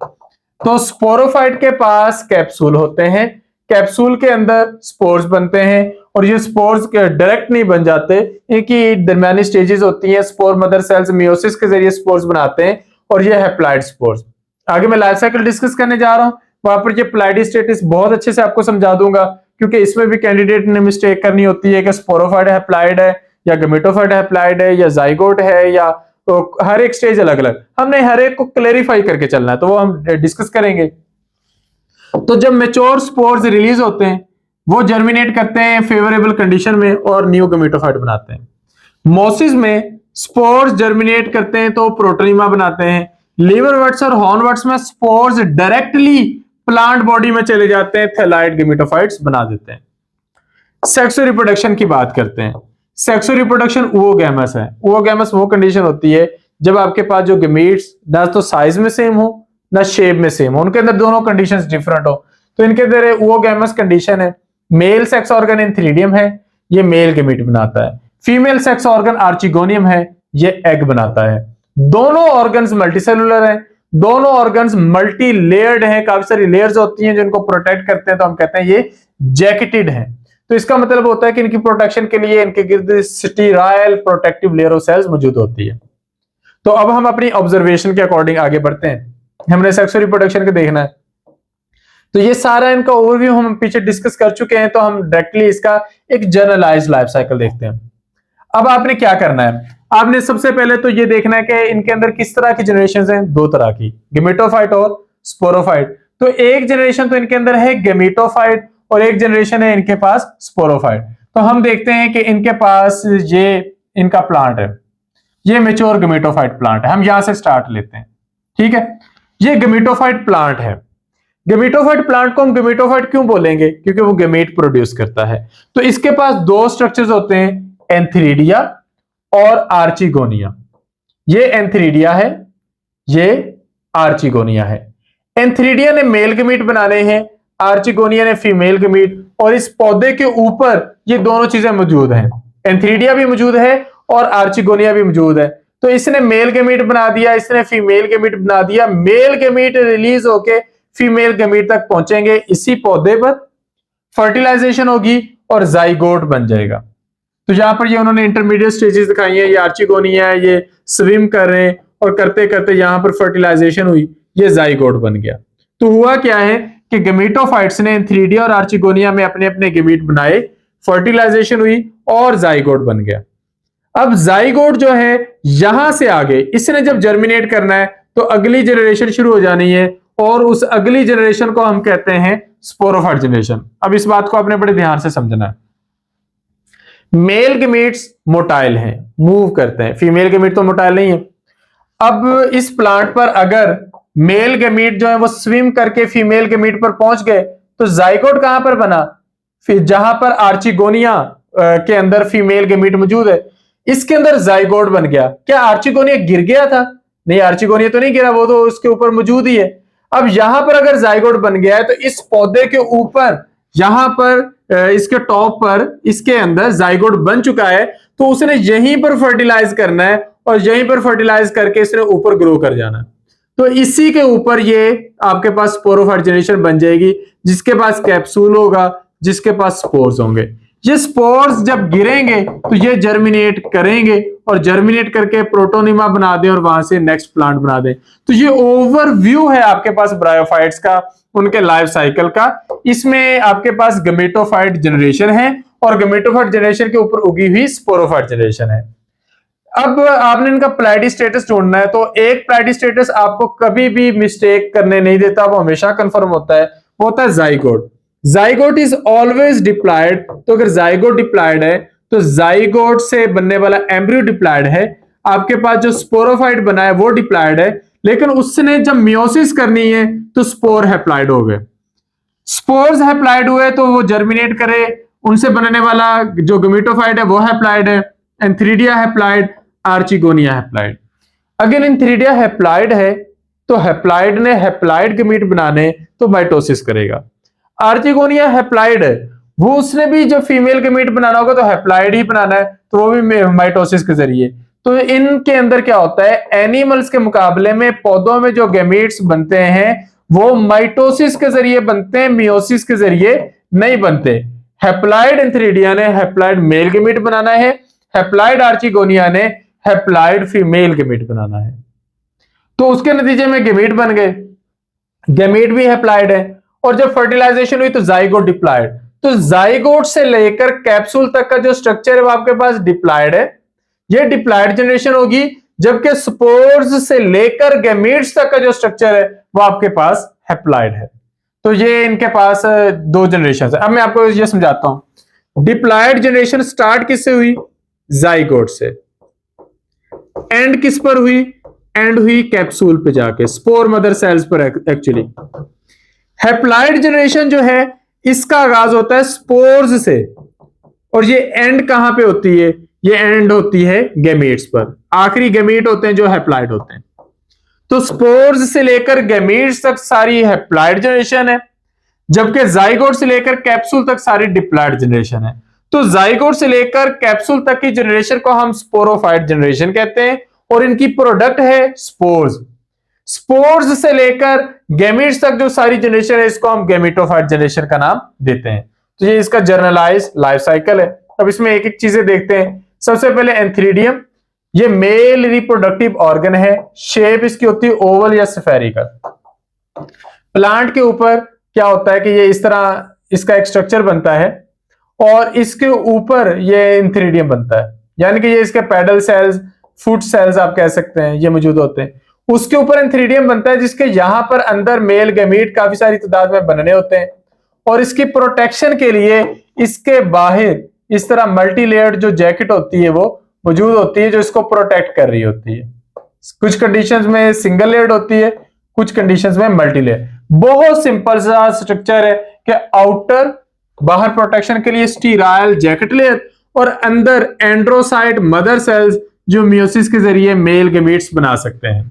Speaker 1: तो स्पोरोफाइट के पास कैप्सूल होते हैं, कैप्सूल के अंदर स्पोर्स बनते हैं, और ये स्पोर्स डायरेक्ट नहीं बन जाते, इनकी दरमियानी स्टेजेस होती हैं। स्पोर मदर सेल्स मियोसिस के जरिए स्पोर्स बनाते हैं और ये हैप्लॉइड स्पोर्स। आगे मैं लाइफ साइकिल डिस्कस करने जा रहा हूं, वहां पर ये प्लाइडी बहुत अच्छे से आपको समझा दूंगा, क्योंकि इसमें भी कैंडिडेट ने मिस्टेक करनी होती है कि स्पोरोफाइट हैप्लॉइड है या गमेटोफाइट हैप्लॉइड है या जाइगोट है, या तो हर एक स्टेज अलग अलग, हमने हर एक को क्लेरिफाई करके चलना है, तो वो हम डिस्कस करेंगे। तो जब मेच्योर स्पोर्स रिलीज होते हैं वो जर्मिनेट करते हैं फेवरेबल कंडीशन में और न्यू गमेटोफाइट बनाते हैं। मोसिस में स्पोर्स जर्मिनेट करते हैं तो प्रोटोनिमा बनाते हैं। लीवरवर्ट्स और हॉर्नवर्ट्स में स्पोर्स डायरेक्टली प्लांट बॉडी में चले जाते हैं, थैलाइड गमेटोफाइट्स बना देते हैं। सेक्सुअल रिप्रोडक्शन की बात करते हैं। सेक्सुअल रिप्रोडक्शन ओगैमस है। ओगैमस वो कंडीशन होती है जब आपके पास जो गमीट्स ना तो साइज में सेम हो ना शेप में सेम हो, उनके अंदर दोनों कंडीशंस डिफरेंट हो, तो इनके अंदर ओगैमस कंडीशन है। मेल सेक्स ऑर्गन इंथ्रीडियम है, ये मेल गमीट बनाता है। फीमेल सेक्स ऑर्गन आर्चिगोनियम है, ये एग बनाता है। दोनों ऑर्गन्स मल्टीसेलुलर हैं, दोनों ऑर्गन्स मल्टी लेयर्ड हैं, काफी सारी लेयर्स होती हैं जो इनको प्रोटेक्ट करते हैं, तो हम कहते हैं ये जैकेटेड हैं। तो इसका मतलब होता है कि इनकी प्रोटेक्शन के लिए इनके गिर्द sterile protective layer of cells मौजूद होती है। तो अब हम अपनी ऑब्जर्वेशन के अकॉर्डिंग आगे बढ़ते हैं। हमने सेक्सुअल रिप्रोडक्शन को देखना है, तो ये सारा इनका ओवरव्यू हम पीछे डिस्कस कर चुके हैं, तो हम डायरेक्टली इसका एक जनरलाइज्ड लाइफ साइकिल देखते हैं। अब आपने क्या करना है, आपने सबसे पहले तो ये देखना है कि इनके अंदर किस तरह की जनरेशंस हैं, दो तरह की, गमेटोफाइट और स्पोरोफाइट। तो एक जनरेशन तो इनके अंदर है गमेटोफाइट और एक जनरेशन है इनके पास स्पोरोफाइट। तो हम देखते हैं कि इनके पास ये इनका प्लांट है, ये मेच्योर गमेटोफाइट प्लांट है। हम यहां से स्टार्ट लेते हैं, ठीक है। ये गमेटोफाइट प्लांट है। गमेटोफाइट प्लांट को हम गमेटोफाइट क्यों बोलेंगे? क्योंकि वो गमेट प्रोड्यूस करता है। तो इसके पास दो स्ट्रक्चर्स होते हैं, एंथीरिडिया और आर्चिगोनिया। ये एंथीरिडिया है, ये आर्चिगोनिया है। एंथीरिडिया ने मेल गमीट बनाने हैं, आर्चिगोनिया ने फीमेल गमीट, और इस पौधे के ऊपर ये दोनों चीजें मौजूद हैं। एंथीरिडिया भी मौजूद है और आर्चिगोनिया भी मौजूद है। तो इसने मेल गमीट बना दिया, इसने फीमेल गमीट बना दिया। मेल गमीट रिलीज होके फीमेल गमीट तक पहुंचेंगे, इसी पौधे पर फर्टिलाइजेशन होगी और जाइगोट बन जाएगा। तो यहां पर ये उन्होंने इंटरमीडिएट स्टेजेस दिखाई है, ये आर्चिगोनिया है, ये स्विम कर रहे हैं और करते करते यहां पर फर्टिलाइजेशन हुई, ये जाइगोट बन गया। तो हुआ क्या है कि गमीटोफाइट्स ने एंथीरिडिया और आर्चिगोनिया में अपने अपने गमीट बनाए, फर्टिलाइजेशन हुई और जाइगोट बन गया। अब जाइगोट जो है यहां से आगे इसने जब जर्मिनेट करना है तो अगली जनरेशन शुरू हो जानी है, और उस अगली जनरेशन को हम कहते हैं स्पोरोफाइट जनरेशन। अब इस बात को आपने बड़े ध्यान से समझना है। मेल गमीट्स मोटाइल हैं, मूव करते हैं, फीमेल गमीट तो मोटाइल नहीं है। अब इस प्लांट पर अगर मेल गमीट जो है वो स्विम करके फीमेल गमीट पर पहुंच गए तो जाइगोट कहां पर बना? फिर जहां पर आर्चिगोनिया के अंदर फीमेल गमीट मौजूद है, इसके अंदर जाइगोट बन गया। क्या आर्चिगोनिया गिर गया था? नहीं, आर्चिगोनिया तो नहीं गिरा, वो तो उसके ऊपर मौजूद ही है। अब यहां पर अगर जाइगोट बन गया है तो इस पौधे के ऊपर यहां पर इसके टॉप पर इसके अंदर जाइगोट बन चुका है, तो उसने यहीं पर फर्टिलाइज करना है और यहीं पर फर्टिलाइज करके इसने ऊपर ग्रो कर जाना है। तो इसी के ऊपर ये आपके पास स्पोरोफाइट जनरेशन बन जाएगी, जिसके पास कैप्सूल होगा, जिसके पास स्पोर्स होंगे। ये स्पोर्स जब गिरेंगे तो ये जर्मिनेट करेंगे और जर्मिनेट करके प्रोटोनिमा बना दें और वहां से नेक्स्ट प्लांट बना दें। तो ये ओवरव्यू है आपके पास ब्रायोफाइट्स का, उनके लाइफ साइकिल का। इसमें आपके पास गमेटोफाइट जनरेशन है और गमेटोफाइट जनरेशन के ऊपर उगी हुई स्पोरोफाइट जनरेशन है। अब आपने इनका प्लैडी स्टेटस ढूंढना है, तो एक प्लैडी स्टेटस आपको कभी भी मिस्टेक करने नहीं देता, वो हमेशा कंफर्म होता है, वो होता है zygote. Zygote is always diploid. तो अगर जाइगोट डिप्लॉयड है तो जाइगोट से बनने वाला एम्ब्रियो डिप्लॉयड है। आपके पास जो स्पोरोफाइट बना है वो डिप्लॉयड है, लेकिन उसने जब मियोसिस करनी है तो स्पोर हैप्लॉयड हो गए। स्पोर्स हैप्लॉयड हुए तो वो जर्मिनेट करे, उनसे बनने वाला जो गमीटोफाइट है वो हैप्लॉयड है। एंथीरिडिया हैप्लॉयड, आर्चिगोनिया हैप्लॉयड। अगर एंथीरिडिया हैप्लॉयड है तो हैप्लॉयड ने हैप्लॉयड गमीट बनाने तो माइटोसिस करेगा। आर्चिगोनिया हैप्लॉयड है, वो उसने भी जब फीमेल गमीट बनाना होगा तो हैप्लॉयड ही बनाना है, तो वो भी माइटोसिस के जरिए। तो इनके अंदर क्या होता है, एनिमल्स के मुकाबले में पौधों में जो गमीट्स बनते हैं वो माइटोसिस के जरिए बनते हैं, मियोसिस के जरिए नहीं बनते। हैप्लॉयड एंथीरिडिया ने हैप्लॉयड मेल गमीट बनाना है, हैप्लॉयड आर्चिगोनिया ने हैप्लॉयड फीमेल गमीट बनाना है। तो उसके नतीजे में गमीट बन गए, गमीट भी हैप्लॉयड है, और जब फर्टिलाइजेशन हुई तो जाइगोट डिप्लॉयड। तो जाइगोट से लेकर कैप्सूल तक का जो स्ट्रक्चर है वो आपके पास डिप्लॉयड है, ये डिप्लॉयड जनरेशन होगी। जबकि स्पोर्स से लेकर गमीट्स तक का जो स्ट्रक्चर है वो आपके पास हैप्लॉयड है। तो ये इनके पास दो जनरेशन है। अब मैं आपको ये समझाता हूं, डिप्लॉयड जनरेशन स्टार्ट किससे हुई? जाइगोट से। एंड किस पर हुई? एंड हुई कैप्सूल पे जाके, स्पोर मदर सेल्स पर एक्चुअली। हैप्लॉयड जनरेशन जो है इसका आगाज होता है स्पोर्स से, और ये एंड कहां पे होती है? ये एंड होती है गैमीट्स पर। आखिरी गैमीट होते हैं जो हैप्लॉयड होते हैं। तो स्पोर्स से लेकर गैमीट्स तक सारी हैप्लॉयड जनरेशन है, जबकि जाइगोट से लेकर कैप्सूल तक सारी डिप्लॉयड जनरेशन है। तो जाइगोट से लेकर कैप्सूल तक की जनरेशन को हम स्पोरोफाइट जनरेशन कहते हैं, और इनकी प्रोडक्ट है स्पोर्स। स्पोर्स से लेकर गैमीट्स तक जो सारी जनरेशन है इसको हम गैमेटोफाइट जनरेशन का नाम देते हैं। तो ये इसका जर्नलाइज लाइफ साइकिल है। अब इसमें एक एक चीजें देखते हैं। सबसे पहले एंथीरिडियम, ये मेल रिप्रोडक्टिव ऑर्गन है। शेप इसकी होती है ओवल या स्फेरिकल। प्लांट के ऊपर क्या होता है कि ये इस तरह इसका एक स्ट्रक्चर बनता है और इसके ऊपर ये एंथीरिडियम बनता है, यानी कि ये इसके पेडल सेल्स, फुट सेल्स आप कह सकते हैं, ये मौजूद होते हैं। उसके ऊपर एंथीरिडियम बनता है जिसके यहां पर अंदर मेल गैमीट काफी सारी तादाद में बनने होते हैं, और इसकी प्रोटेक्शन के लिए इसके बाहर इस तरह मल्टी लेयर्ड जो जैकेट होती है वो मौजूद होती है, जो इसको प्रोटेक्ट कर रही होती है। कुछ कंडीशंस में सिंगल लेयर्ड होती है, कुछ कंडीशंस में मल्टी लेयर। बहुत सिंपल सा स्ट्रक्चर है कि आउटर बाहर प्रोटेक्शन के लिए स्टीराइल जैकेट लेयर और अंदर एंड्रोसाइट मदर सेल्स जो मियोसिस के जरिए मेल गमीट्स बना सकते हैं।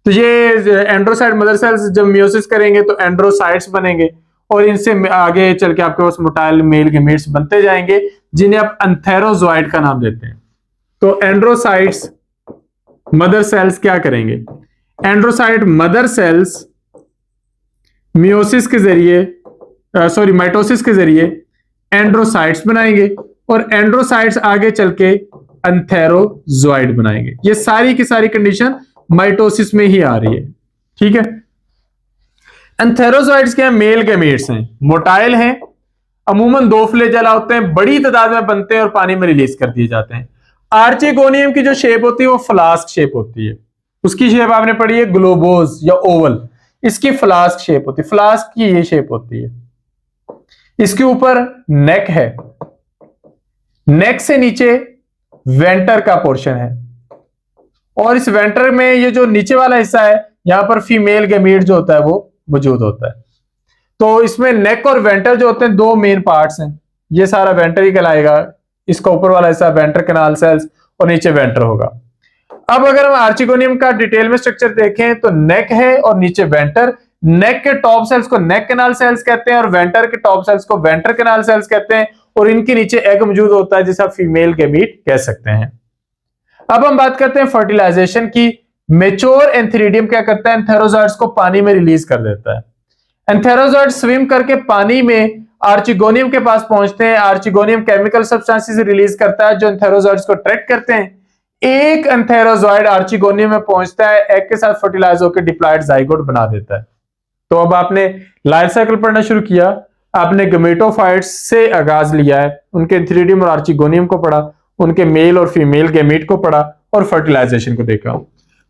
Speaker 1: तो ये एंड्रोसाइट मदर सेल्स जब मियोसिस करेंगे तो एंड्रोसाइट्स बनेंगे और इनसे आगे चल के आपके पास मोटाइल मेल गमीट्स बनते जाएंगे, जिन्हें आप एंथेरोजोइड का नाम देते हैं। तो एंड्रोसाइट्स मदर सेल्स क्या करेंगे? एंड्रोसाइट मदर सेल्स मियोसिस के जरिए माइटोसिस के जरिए एंड्रोसाइट्स बनाएंगे और एंड्रोसाइट्स आगे चल के एंथेरोजोइड बनाएंगे। ये सारी की सारी कंडीशन माइटोसिस में ही आ रही है, ठीक है। एंथेरोजोइड्स क्या मेल गैमीट्स हैं, मोटाइल हैं, अमूमन 2 फ्लैजेला होते हैं, बड़ी तादाद में बनते हैं और पानी में रिलीज कर दिए जाते हैं। आर्चिगोनियम की जो शेप होती है वो फ्लास्क शेप होती है। उसकी शेप आपने पढ़ी है ग्लोबोज या ओवल, इसकी फ्लास्क शेप होती है। फ्लास्क की ये शेप होती है। इसके ऊपर नेक है, नेक से नीचे वेंटर का पोर्शन है और इस वेंटर में ये जो नीचे वाला हिस्सा है यहां पर फीमेल गैमीट जो होता है वो मौजूद होता है। तो इसमें नेक और वेंटर जो होते हैं 2 मेन पार्ट्स हैं। ये सारा वेंटर ही कहलाएगा, इसका ऊपर वाला हिस्सा वेंटर कैनाल सेल्स और नीचे वेंटर होगा। अब अगर हम आर्चिगोनियम का डिटेल में स्ट्रक्चर देखें तो नेक है और नीचे वेंटर। नेक के टॉप सेल्स को नेक कैनाल सेल्स कहते हैं और वेंटर के टॉप सेल्स को वेंटर कैनाल सेल्स कहते हैं और इनके नीचे एग मौजूद होता है जिसे आप फीमेल गैमीट कह सकते हैं। अब हम बात करते हैं फर्टिलाइजेशन की। मेच्योर एंथेरिडियम क्या करता है? एंथेरोजोइड्स को पानी में रिलीज कर देता है। एंथेरोजोइड स्विम करके पानी में आर्चिगोनियम के पास पहुंचते हैं। आर्चिगोनियम केमिकल सब्सटेंसेस रिलीज करता है जो एंथेरोजोइड्स को अट्रैक्ट करते हैं। एक एंथेरोजोइड आर्चिगोनियम में पहुंचता है, एग के साथ फर्टिलाइज होकर डिप्लॉयड जाइगोट बना देता है। तो अब आपने लाइफ साइकिल पढ़ना शुरू किया, आपने गमेटोफाइट्स से आगाज लिया है, उनके एंथेरिडियम और आर्चिगोनियम को पढ़ा, उनके मेल और फीमेल गैमीट को पढ़ा और फर्टिलाइजेशन को देखा।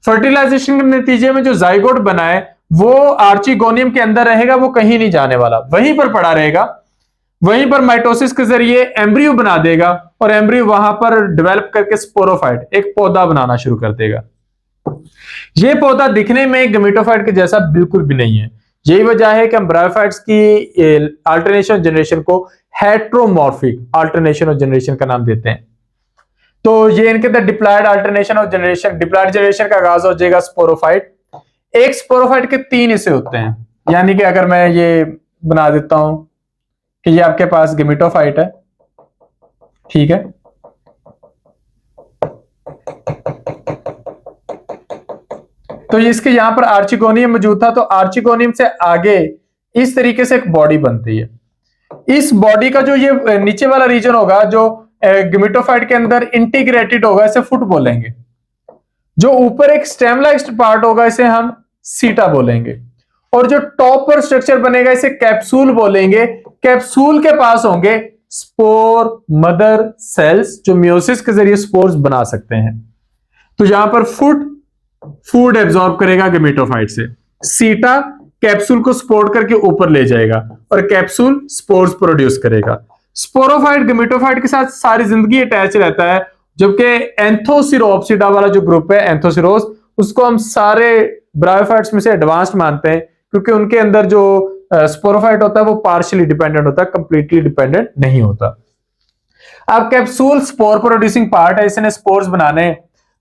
Speaker 1: फर्टिलाइजेशन के नतीजे में जो जाइगोट बना है वो आर्चिगोनियम के अंदर रहेगा, वो कहीं नहीं जाने वाला, वहीं पर पड़ा रहेगा। वहीं पर माइटोसिस के जरिए एम्ब्रियो बना देगा और एम्ब्रियो वहां पर डेवलप करके स्पोरोफाइट एक पौधा बनाना शुरू कर देगा। यह पौधा दिखने में गमेटोफाइट के जैसा बिल्कुल भी नहीं है। यही वजह है कि हम ब्रायोफाइट्स की अल्टरनेशन जनरेशन को हेट्रोमॉर्फिक अल्टरनेशन ऑफ जनरेशन का नाम देते हैं। तो ये इनके अंदर diploid alternation of generation, diploid generation का आगाज हो जाएगा स्पोरोफाइट। एक स्पोरोफाइट के 3 हिस्से होते हैं, यानी कि अगर मैं ये बना देता हूं कि ये आपके पास गमेटोफाइट है, ठीक है, तो इसके यहां पर आर्चिगोनियम मौजूद था, तो आर्चिगोनियम से आगे इस तरीके से एक बॉडी बनती है। इस बॉडी का जो ये नीचे वाला रीजन होगा जो गमेटोफाइट के अंदर इंटीग्रेटेड होगा, इसे फुट बोलेंगे। जो ऊपर एक स्टेम लाइक पार्ट होगा इसे हम सीटा बोलेंगे और जो टॉप पर स्ट्रक्चर बनेगा इसे कैप्सूल बोलेंगे। कैप्सूल के पास होंगे स्पोर मदर सेल्स जो मियोसिस के जरिए स्पोर्स बना सकते हैं। तो यहां पर फूड एब्जॉर्ब करेगा गमेटोफाइट से, सीटा कैप्सूल को सपोर्ट करके ऊपर ले जाएगा और कैप्सूल स्पोर्स प्रोड्यूस करेगा। स्पोरोफाइट गमेटोफाइट के साथ सारी जिंदगी अटैच रहता है, जबकि एंथोसिरोप्सिडा वाला जो ग्रुप है एंथोसिरोस, उसको हम सारे ब्रायोफाइट्स में से एडवांस्ड मानते हैं क्योंकि उनके अंदर जो स्पोरोफाइट होता है वो पार्शियली डिपेंडेंट होता है, कंप्लीटली डिपेंडेंट नहीं होता। अब कैप्सूल स्पोर प्रोड्यूसिंग पार्ट है, इसने स्पोर्स बनाने,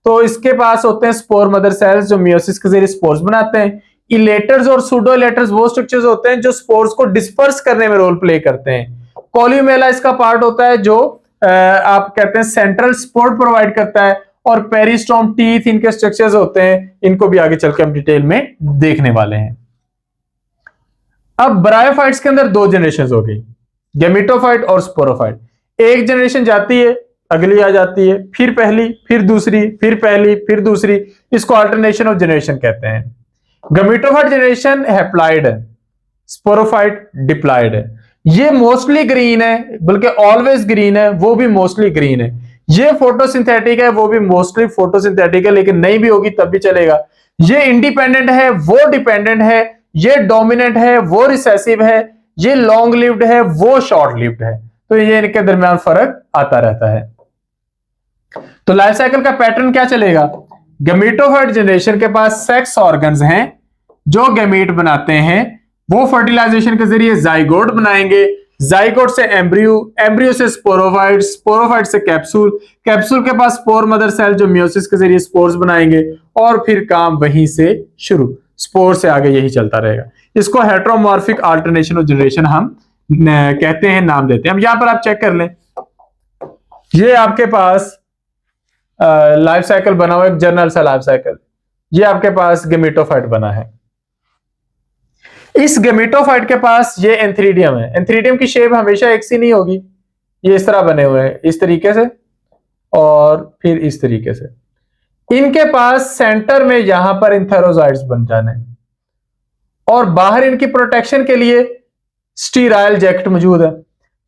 Speaker 1: तो इसके पास होते हैं स्पोर मदर सेल्स जो मियोसिस के जरिए स्पोर्स बनाते हैं। इलेटर्स और सूडो इलेटर्स वो स्ट्रक्चर्स होते हैं जो स्पोर्स को डिस्पर्स करने में रोल प्ले करते हैं। कॉल्यूमेला इसका पार्ट होता है जो आप कहते हैं सेंट्रल सपोर्ट प्रोवाइड करता है और पेरिस्टोम टीथ इनके स्ट्रक्चर्स होते हैं, इनको भी आगे चलकर हम डिटेल में देखने वाले हैं। अब ब्रायोफाइट्स के अंदर 2 जनरेशन हो गई, गैमेटोफाइट और स्पोरोफाइट। एक जनरेशन जाती है, अगली आ जाती है, फिर पहली, फिर दूसरी, फिर पहली, फिर दूसरी, इसको अल्टरनेशन ऑफ जनरेशन कहते हैं। गैमेटोफाइट जनरेशन हैप्लॉइड है, स्पोरोफाइट डिप्लॉयड है। ये मोस्टली ग्रीन है, बल्कि ऑलवेज ग्रीन है, वो भी मोस्टली ग्रीन है। ये फोटोसिंथेटिक है, वो भी मोस्टली फोटोसिंथेटिक है, लेकिन नहीं भी होगी तब भी चलेगा। ये इंडिपेंडेंट है, वो डिपेंडेंट है, ये डोमिनेंट है, वो रिसेसिव है, ये लॉन्ग लिव्ड है, वो शॉर्ट लिव्ड है, तो ये इनके दरमियान फर्क आता रहता है। तो लाइफ साइकिल का पैटर्न क्या चलेगा? गैमेटोफाइट जनरेशन के पास सेक्स ऑर्गन्स हैं जो गैमेट बनाते हैं, वो फर्टिलाइजेशन के जरिए जाइगोट बनाएंगे, जाइगोट से एम्ब्रियो, एम्ब्रियो से स्पोरोफाइट, स्पोरोफाइट से कैप्सूल, कैप्सूल के पास स्पोर मदर सेल जो मियोसिस के जरिए स्पोर्स बनाएंगे, और फिर काम वहीं से शुरू, स्पोर से आगे यही चलता रहेगा। इसको हेटेरोमॉर्फिक अल्टरनेशन ऑफ जनरेशन हम कहते हैं, नाम देते हैं। अब यहां पर आप चेक कर लें, ये आपके पास लाइफ साइकिल बना हुआ एक जनरल सा लाइफ साइकिल, ये आपके पास गैमेटोफाइट बना है। इस गैमेटोफाइट के पास ये एंथ्रीडियम है। एंथ्रीडियम की शेप हमेशा एक सी नहीं होगी, ये इस तरह बने हुए हैं, इस तरीके से और फिर इस तरीके से। इनके पास सेंटर में यहां पर इंथेरोजाइट्स बन जाने और बाहर इनकी प्रोटेक्शन के लिए स्टीराइल जैकेट मौजूद है।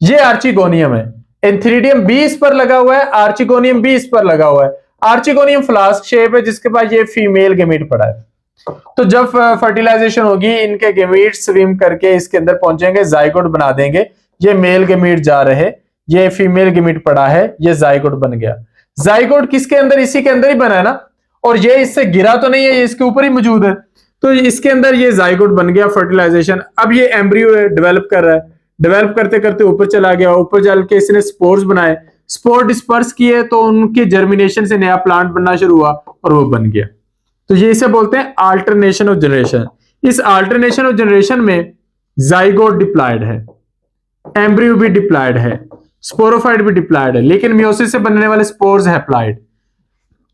Speaker 1: ये आर्चिगोनियम है, एंथ्रीडियम भी इस पर लगा हुआ है, आर्चिगोनियम भी इस पर लगा हुआ है। आर्चिगोनियम फ्लास्क शेप है जिसके पास ये फीमेल गैमेट पड़ा है। तो जब फर्टिलाइजेशन होगी, इनके गैमेट स्विम करके इसके अंदर पहुंचेंगे, जाइगोट बना देंगे। ये मेल गैमेट जा रहे, ये फीमेल गैमेट पड़ा है, ये जाइगोट बन गया। जाइगोट किसके अंदर? इसी के अंदर ही बना है ना, और ये इससे गिरा तो नहीं है, ये इसके ऊपर ही मौजूद है। तो इसके अंदर ये जाइगोट बन गया, फर्टिलाइजेशन। अब ये एम्ब्रियो डेवलप कर रहा है, डेवलप करते करते ऊपर चला गया, ऊपर चल के इसने स्पोर्स बनाए, स्पोर डिस्पर्स किए तो उनके जर्मिनेशन से नया प्लांट बनना शुरू हुआ और वो बन गया। तो ये इसे बोलते हैं अल्टरनेशन ऑफ जनरेशन। इस अल्टरनेशन ऑफ जनरेशन में जाइगोट डिप्लॉयड है, एम्ब्रियो भी डिप्लॉयड है, स्पोरोफाइट भी डिप्लॉयड है, लेकिन मियोसिस से बनने वाले spores haploid,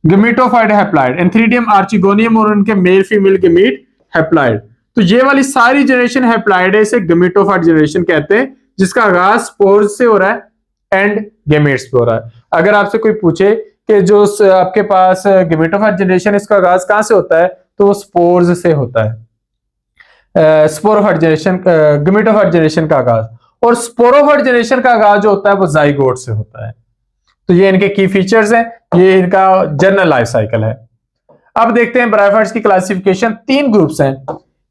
Speaker 1: gametophyte haploid, antheridium, archegonium और उनके मेल फीमेल गैमेट हैप्लॉयड। तो ये वाली सारी जनरेशन हैप्लॉयड है, इसे गैमेटोफाइट जनरेशन कहते हैं, जिसका आगाज स्पोर्स से हो रहा है एंड गैमेट्स पे हो रहा है। अगर आपसे कोई पूछे कि जो आपके पास गैमेटोफाइट जनरेशन, इसका आगाज कहां से होता है, तो वो स्पोर्स से होता है। स्पोरोफाइट जनरेशन, गैमेटोफाइट जनरेशन का आगाज, और स्पोरोफाइट जनरेशन का आगाज जो होता है वो जाइगोट से होता है। तो ये इनके की फीचर्स हैं, ये इनका जनरल लाइफ साइकिल है। अब देखते हैं ब्रायोफाइट्स की क्लासिफिकेशन। 3 ग्रुप्स हैं,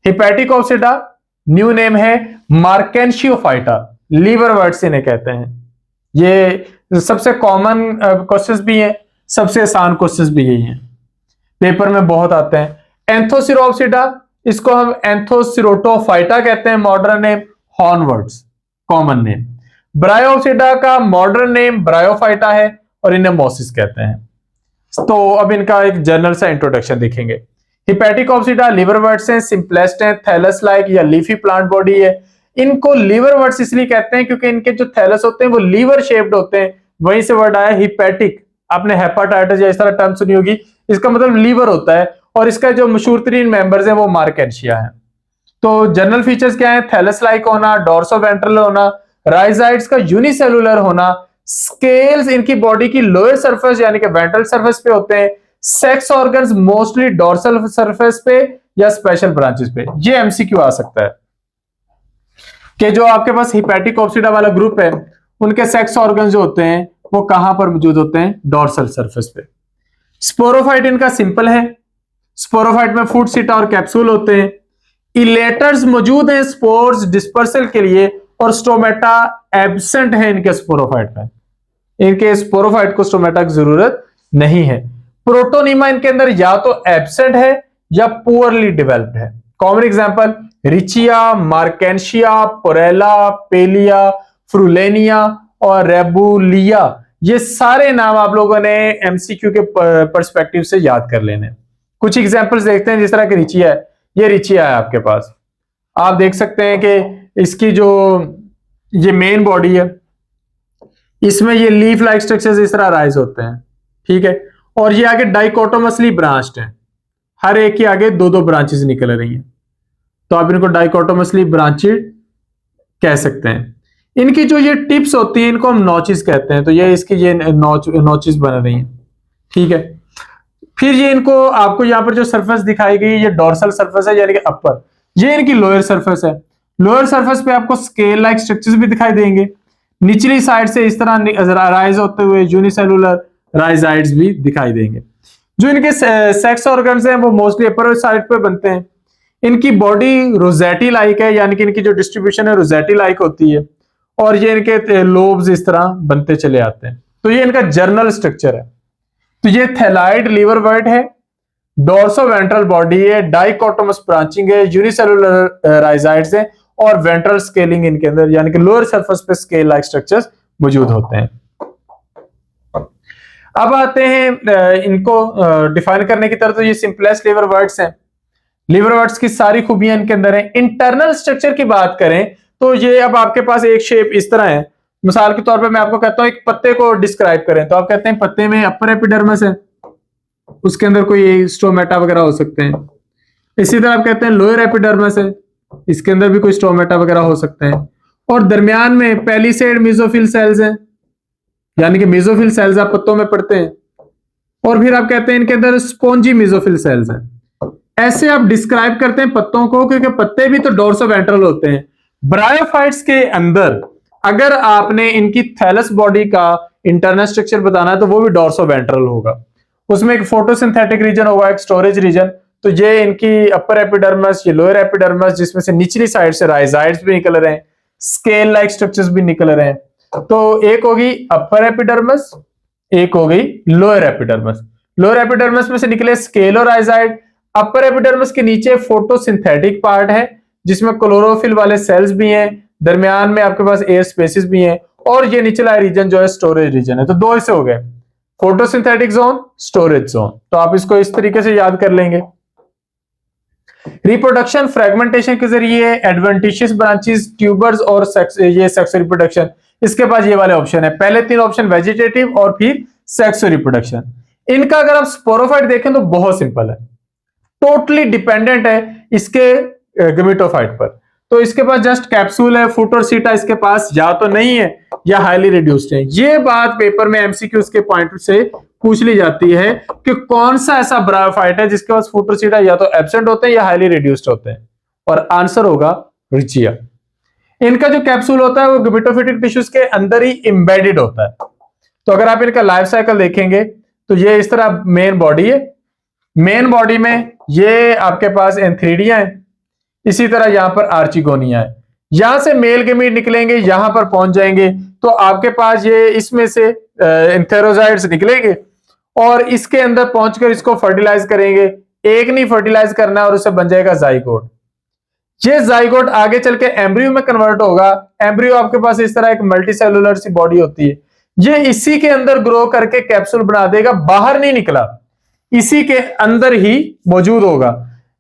Speaker 1: हिपैटिक ऑप्सिडा, न्यू नेम है मार्केंशियोफाइटा, लीवरवर्ट्स इन्हें कहते हैं। ये सबसे कॉमन क्वेश्चंस भी हैं, सबसे आसान क्वेश्चंस भी यही हैं, पेपर में बहुत आते हैं। एंथोसिरोप्सिडा, इसको हम एंथोसिरोटोफाइटा कहते हैं, modern name हॉर्नवर्ड्स, common name. Bryopsida का मॉडर्न नेम ब्रायोफाइटा है और इन्हें मोसिस कहते हैं। तो अब इनका एक जनरल सा इंट्रोडक्शन देखेंगे। हिपैटिक ऑप्सिडा लिवरवर्ट्स हैं, सिंपलेस्ट हैं, थैलस लाइक या लीफी प्लांट बॉडी है। इनको लिवरवर्ट्स इसलिए कहते हैं क्योंकि इनके जो थैलस होते हैं वो लीवर शेप्ड होते हैं, वहीं से वर्ड आया हिपैटिक। आपने हेपाटाइटिस या इस तरह टर्म सुनी होगी, इसका मतलब लीवर होता है, और इसका जो मशहूर तरीन मेंबर्स हैं वो मार्केंशिया है। तो जनरल फीचर्स क्या है? थैलस लाइक होना, डोर्सोवेंट्रल होना, राइजाइड्स का यूनिसेलुलर होना, स्केल्स इनकी बॉडी की लोअर सरफेस यानी कि वेंट्रल सरफेस पे होते हैं, sex organs mostly dorsal surface पे या स्पेशल ब्रांचेस पे। ये एमसीक्यू आ सकता है कि जो आपके पास हिपैटिक ऑप्सिडा वाला ग्रुप है, उनके सेक्स ऑर्गन्स जो होते हैं वो कहां पर मौजूद होते हैं? डोर्सल सरफेस पे। स्पोरोफाइट इनका सिंपल है, स्पोरोफाइट में फूड सीटा और कैप्सूल होते हैं। इलेटर्स मौजूद हैं स्पोर्स डिस्पर्सल के लिए, और स्टोमेटा एब्सेंट है इनके स्पोरोफाइट में। इनके स्पोरोफाइट को स्टोमेटा की जरूरत नहीं है। प्रोटोनिमा इनके अंदर या तो एब्सेंट है या पुअरली डेवलप्ड है। कॉमन एग्जांपल रिचिया, मार्केंशिया, पोरेला, पेलिया, फ्रूलेनिया और रेबुलिया। ये सारे नाम आप लोगों ने एमसीक्यू के पर्सपेक्टिव से याद कर लेने। कुछ एग्जांपल्स देखते हैं, जिस तरह की रिचिया है, ये रिचिया है आपके पास, आप देख सकते हैं कि इसकी जो ये मेन बॉडी है, इसमें ये लीफ लाइक स्ट्रक्चर्स इस तरह राइज होते हैं, ठीक है, और ये आगे डाइकोटोमसली ब्रांच्ड है, हर एक के आगे 2-2 ब्रांचेस निकल रही हैं, तो आप इनको डाइकोटोमसली ब्रांचेड कह सकते हैं। इनकी जो ये टिप्स होती हैं इनको हम नॉचेस कहते हैं, तो ये इसकी ये नॉचेस बन रही हैं, ठीक है। फिर ये इनको आपको यहाँ पर जो सरफेस दिखाई गई, ये डोर्सल सरफेस है यानी कि अपर, ये इनकी लोअर सरफेस है। लोअर सरफेस पे आपको स्केल लाइक स्ट्रक्चर्स भी दिखाई देंगे, निचली साइड से इस तरह राइज होते हुए यूनिसेलुलर राइजाइड्स भी दिखाई देंगे। जो इनके सेक्स ऑर्गन्स हैं वो मोस्टली अपर साइड पे बनते हैं। इनकी बॉडी रोजेटी लाइक है, यानी कि इनकी जो डिस्ट्रीब्यूशन है रोजेटी लाइक होती है, और ये इनके लोब्स इस तरह बनते चले आते हैं। तो ये इनका जर्नल स्ट्रक्चर है। तो ये थैलाइड लीवर वर्ड है, डोर्सो वेंट्रल बॉडी है, डाइकोटोमस ब्रांचिंग है, यूनिसेलुलर राइजाइड्स है, और वेंट्रल स्केलिंग इनके अंदर, यानी कि लोअर सरफेस पे स्केल लाइक स्ट्रक्चर्स मौजूद होते हैं। अब आते हैं इनको डिफाइन करने की तरफ। तो ये सिंपलेस्ट लीवर वर्ड्स हैं। लीवर वर्ड्स की सारी खूबियां इनके अंदर हैं। इंटरनल स्ट्रक्चर की बात करें तो ये अब आपके पास एक शेप इस तरह है। मिसाल के तौर पे मैं आपको कहता हूं एक पत्ते को डिस्क्राइब करें, तो आप कहते हैं पत्ते में अपर एपिडर्मिस है, उसके अंदर कोई स्टोमेटा वगैरह हो सकते हैं। इसी तरह आप कहते हैं लोअर एपिडर्मिस है, इसके अंदर भी कोई स्टोमेटा वगैरह हो सकते हैं। और दरमियान में पैलिसेड मेसोफिल सेल्स हैं, यानी कि मेसोफिल सेल्स आप पत्तों में पढ़ते हैं। और फिर आप कहते हैं इनके अंदर स्पॉन्जी मेसोफिल सेल्स हैं। ऐसे आप डिस्क्राइब करते हैं पत्तों को, क्योंकि पत्ते भी तो डोर्सो वेंट्रल होते हैं। ब्रायोफाइट्स के अंदर अगर आपने इनकी थैलस बॉडी का इंटरनल स्ट्रक्चर बताना है तो वो भी डोर्सो वेंट्रल होगा। उसमें एक फोटोसिंथेटिक रीजन होगा, एक स्टोरेज रीजन। तो ये इनकी अपर एपिडर्मिस, ये लोअर एपिडर्मिस, जिसमें से निचली साइड से राइजाइड्स भी निकल रहे हैं, स्केल लाइक स्ट्रक्चर्स भी निकल रहे हैं। तो एक होगी अपर एपिडर्मिस, एक हो गई लोअर एपिडर्मिस। लोअर एपिडर्मिस में से निकले स्केलोराइजाइड। अपर एपिडर्मिस के नीचे फोटोसिंथेटिक पार्ट है, जिसमें क्लोरोफिल वाले सेल्स भी हैं, दरमियान में आपके पास एयर स्पेसिस भी हैं, और ये निचला रीजन जो है स्टोरेज रीजन है। तो दो हिस्से हो गए, फोटोसिंथेटिक जोन, स्टोरेज जोन। तो आप इसको इस तरीके से याद कर लेंगे। रिप्रोडक्शन फ्रेगमेंटेशन के जरिए एडवेंटिशियस ब्रांचेस, ट्यूबर्स और ये सेक्स रिप्रोडक्शन, इसके पास ये वाले ऑप्शन है। पहले तीन ऑप्शन वेजिटेटिव और फिर सेक्स रिप्रोडक्शन। इनका अगर आप स्पोरोफाइट देखें तो बहुत सिंपल है, टोटली डिपेंडेंट है इसके गमीटोफाइट पर। तो इसके पास जस्ट कैप्सूल है, फुट और सीटा इसके पास या तो नहीं है या हाईली रिड्यूस्ड है। ये बात पेपर में एमसीक्यूज के पॉइंट से पूछ ली जाती है कि कौन सा ऐसा ब्रायोफाइट है जिसके पास फुट और सीटा या तो एब्सेंट होते हैं या हाईली रिड्यूस्ड होते हैं, और आंसर होगा रिचिया। इनका जो कैप्सूल होता है वो गमीटोफिटिक टिश्यूज के अंदर ही एम्बेडेड होता है। तो अगर आप इनका लाइफ साइकिल देखेंगे तो ये इस तरह मेन बॉडी है, मेन बॉडी में ये आपके पास एंथ्रीडिया है, इसी तरह यहां पर आर्चिगोनिया है। यहां से मेल गमीट निकलेंगे, यहां पर पहुंच जाएंगे तो आपके पास ये इसमें से एंथेरोजाइड्स निकलेंगे, और इसके अंदर पहुंचकर इसको फर्टिलाइज करेंगे। एक नहीं फर्टिलाइज करना है और उससे बन जाएगा जाइगोट। ये जाइगोट आगे चल के एम्ब्रियो में कन्वर्ट होगा। एम्ब्रियो आपके पास इस तरह एक मल्टीसेलुलर सी बॉडी होती है, ये इसी के अंदर ग्रो करके कैप्सूल बना देगा, बाहर नहीं निकला, इसी के अंदर ही मौजूद होगा।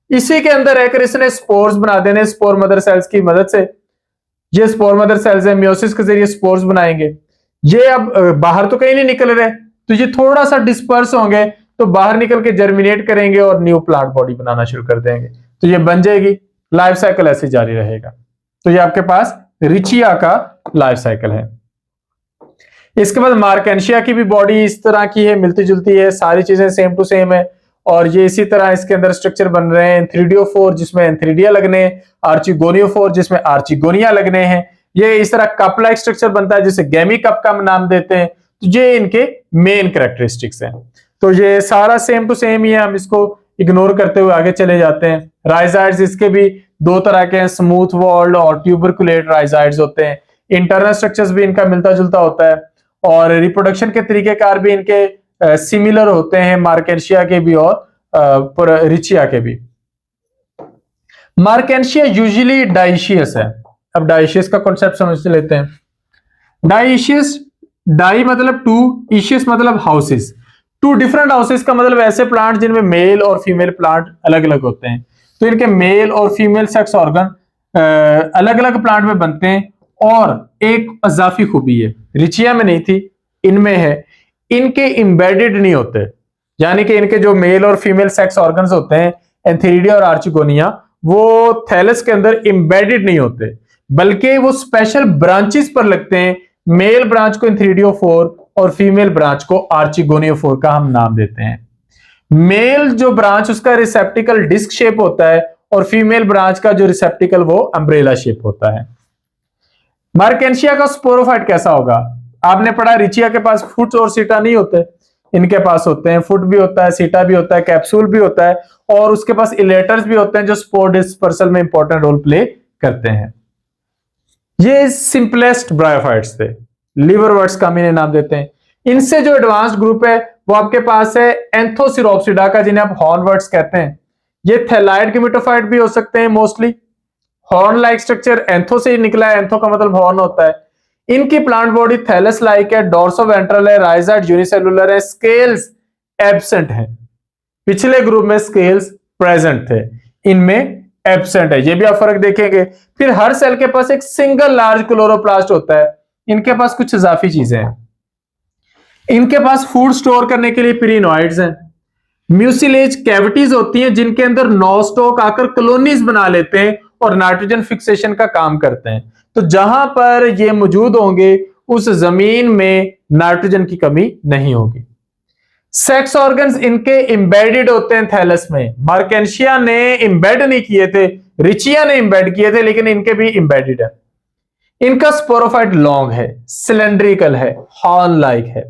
Speaker 1: इसी के अंदर रहकर इसने स्पोर्स बना देने स्पोर मदर सेल्स की मदद से। ये स्पोर मदर सेल्स है, मियोसिस के जरिए स्पोर्स बनाएंगे। ये अब बाहर तो कहीं नहीं निकल रहे, तो ये थोड़ा सा डिस्पर्स होंगे तो बाहर निकल के जर्मिनेट करेंगे और न्यू प्लांट बॉडी बनाना शुरू कर देंगे, तो ये बन जाएगी। लाइफ साइकिल ऐसे जारी रहेगा। तो ये आपके पास रिचिया का लाइफ साइकिल है। इसके बाद मार्केंशिया की भी बॉडी इस तरह की है, मिलती जुलती है, सारी चीजें सेम टू सेम है। और ये इसी तरह इसके अंदर स्ट्रक्चर बन रहे हैं, एंथ्रीडियोफोर जिसमें एंथ्रीडिया लगने हैं, आर्चिगोनियोफोर जिसमें आर्चिगोनिया लगने हैं। ये इस तरह कप लाइक स्ट्रक्चर बनता है जिसे गैमी कप का नाम देते हैं। तो ये इनके मेन कैरेक्टरिस्टिक्स हैं। तो ये सारा सेम टू सेम ही है, हम इसको इग्नोर करते हुए आगे चले जाते हैं। राइजाइड्स इसके भी दो तरह के हैं, स्मूथ वॉल्ड और ट्यूबरकुलेट राइजाइड्स होते हैं। इंटरनल स्ट्रक्चर्स भी इनका मिलता जुलता होता है, और रिप्रोडक्शन के तरीकेकार भी इनके सिमिलर होते हैं, मार्केंशिया के भी और रिचिया के भी। मार्केंशिया यूजुअली डाइशियस है। अब डाइशियस का कॉन्सेप्ट समझ लेते हैं। डाइशियस, डाई मतलब टू, इशियस मतलब हाउसेस। टू डिफरेंट हाउसेस का मतलब ऐसे प्लांट जिनमें मेल और फीमेल प्लांट अलग अलग होते हैं। तो इनके मेल और फीमेल सेक्स ऑर्गन अलग अलग प्लांट में बनते हैं। और एक अजाफी खूबी है, रिचिया में नहीं थी, इनमें है, इनके इंबेडेड नहीं होते, यानी कि इनके जो मेल और फीमेल सेक्स ऑर्गन्स होते हैं एंथीरिडिया और आर्चिगोनिया, वो थैलस के अंदर इंबेडेड नहीं होते, बल्कि वो स्पेशल ब्रांचेस पर लगते हैं। मेल ब्रांच को एंथीरिडियोफोर और फीमेल ब्रांच को आर्चिगोनियोफोर का हम नाम देते हैं। मेल जो ब्रांच उसका रिसेप्टिकल डिस्क शेप होता है, और फीमेल ब्रांच का जो रिसेप्टिकल वो अम्ब्रेला शेप होता है। मार्केंशिया का स्पोरोफाइट कैसा होगा? आपने पढ़ा रिचिया के पास फुट और सीटा नहीं होते, इनके पास होते हैं, फुट भी होता है, सीटा भी होता है, कैप्सूल भी होता है, और उसके पास इलेटर्स भी होते हैं जो स्पोर डिस्पर्सल में इंपॉर्टेंट रोल प्ले करते हैं। ये सिंपलेस्ट ब्रायोफाइट्स थे, लिवरवर्ट्स का हम इन्हें नाम देते हैं। इनसे जो एडवांस्ड ग्रुप है वो आपके पास है एंथोसिरोप्सिडा का, जिन्हें आप हॉर्नवर्ट्स कहते हैं। ये थैलाइड गेमेटोफाइट भी हो सकते हैं मोस्टली। हॉर्न लाइक स्ट्रक्चर एंथो से ही निकला है, एंथो का मतलब हॉर्न होता है। इनकी प्लांट बॉडी थैलस लाइक है, डोर्सोवेंट्रल है, राइजाइड यूनिसेलुलर है, स्केल्स एब्सेंट है। पिछले ग्रुप में स्केल्स प्रेजेंट थे, इनमें एब्सेंट है, ये भी आप फर्क देखेंगे। फिर हर सेल के पास एक सिंगल लार्ज क्लोरोप्लास्ट होता है। इनके पास कुछ इजाफी चीजें हैं। इनके पास फूड स्टोर करने के लिए पिरिनॉइड्स हैं। म्यूसिलेज कैविटीज होती हैं जिनके अंदर नॉस्टॉक आकर कॉलोनीज बना लेते हैं और नाइट्रोजन फिक्सेशन का काम करते हैं। तो जहां पर ये मौजूद होंगे उस जमीन में नाइट्रोजन की कमी नहीं होगी। सेक्स ऑर्गन्स इनके इंबेडेड होते हैं थैलस में। मार्केंशिया ने इंबेड नहीं किए थे, रिचिया ने इंबेड किए थे, लेकिन इनके भी इंबेडेड है। इनका स्पोरोफाइट लॉन्ग है, सिलेंड्रिकल है, हॉर्न लाइक है।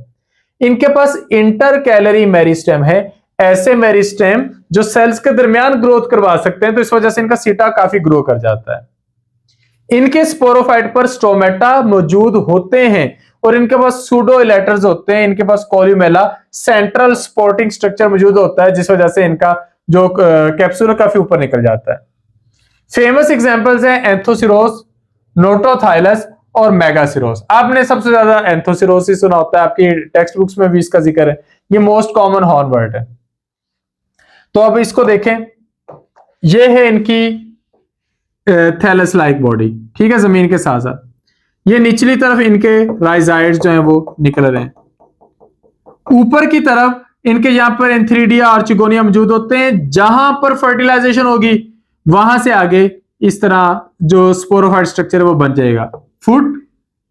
Speaker 1: इनके पास इंटर कैलरी मेरिस्टेम है, ऐसे मेरिस्टेम जो सेल्स के दरमियान ग्रोथ करवा सकते हैं, तो इस वजह से इनका सीटा काफी ग्रो कर जाता है। इनके स्पोरोफाइट पर स्टोमेटा मौजूद होते हैं और इनके पास सूडो इलेटर्स होते हैं। इनके पास कोल्यूमेला सेंट्रल सपोर्टिंग स्ट्रक्चर मौजूद होता है, जिस वजह से इनका जो कैप्सूल काफी ऊपर निकल जाता है। फेमस एग्जांपल्स हैं एंथोसिरोस, नोटोथाइलस और मेगासिरोस। आपने सबसे ज्यादा एंथोसिरोस ही सुना होता है, आपकी टेक्स्ट बुक्स में भी इसका जिक्र है। ये मोस्ट कॉमन हॉर्न वर्ड है। तो अब इसको देखें, ये है इनकी थैलस लाइक बॉडी, ठीक है, जमीन के साथ साथ। ये निचली तरफ इनके राइजाइड्स जो हैं वो निकल रहे हैं। ऊपर की तरफ इनके यहां पर एंथ्रीडिया और चिगोनिया मौजूद होते हैं। जहां पर फर्टिलाइजेशन होगी वहां से आगे इस तरह जो स्पोरोफाइट स्ट्रक्चर है वो बन जाएगा। फुट,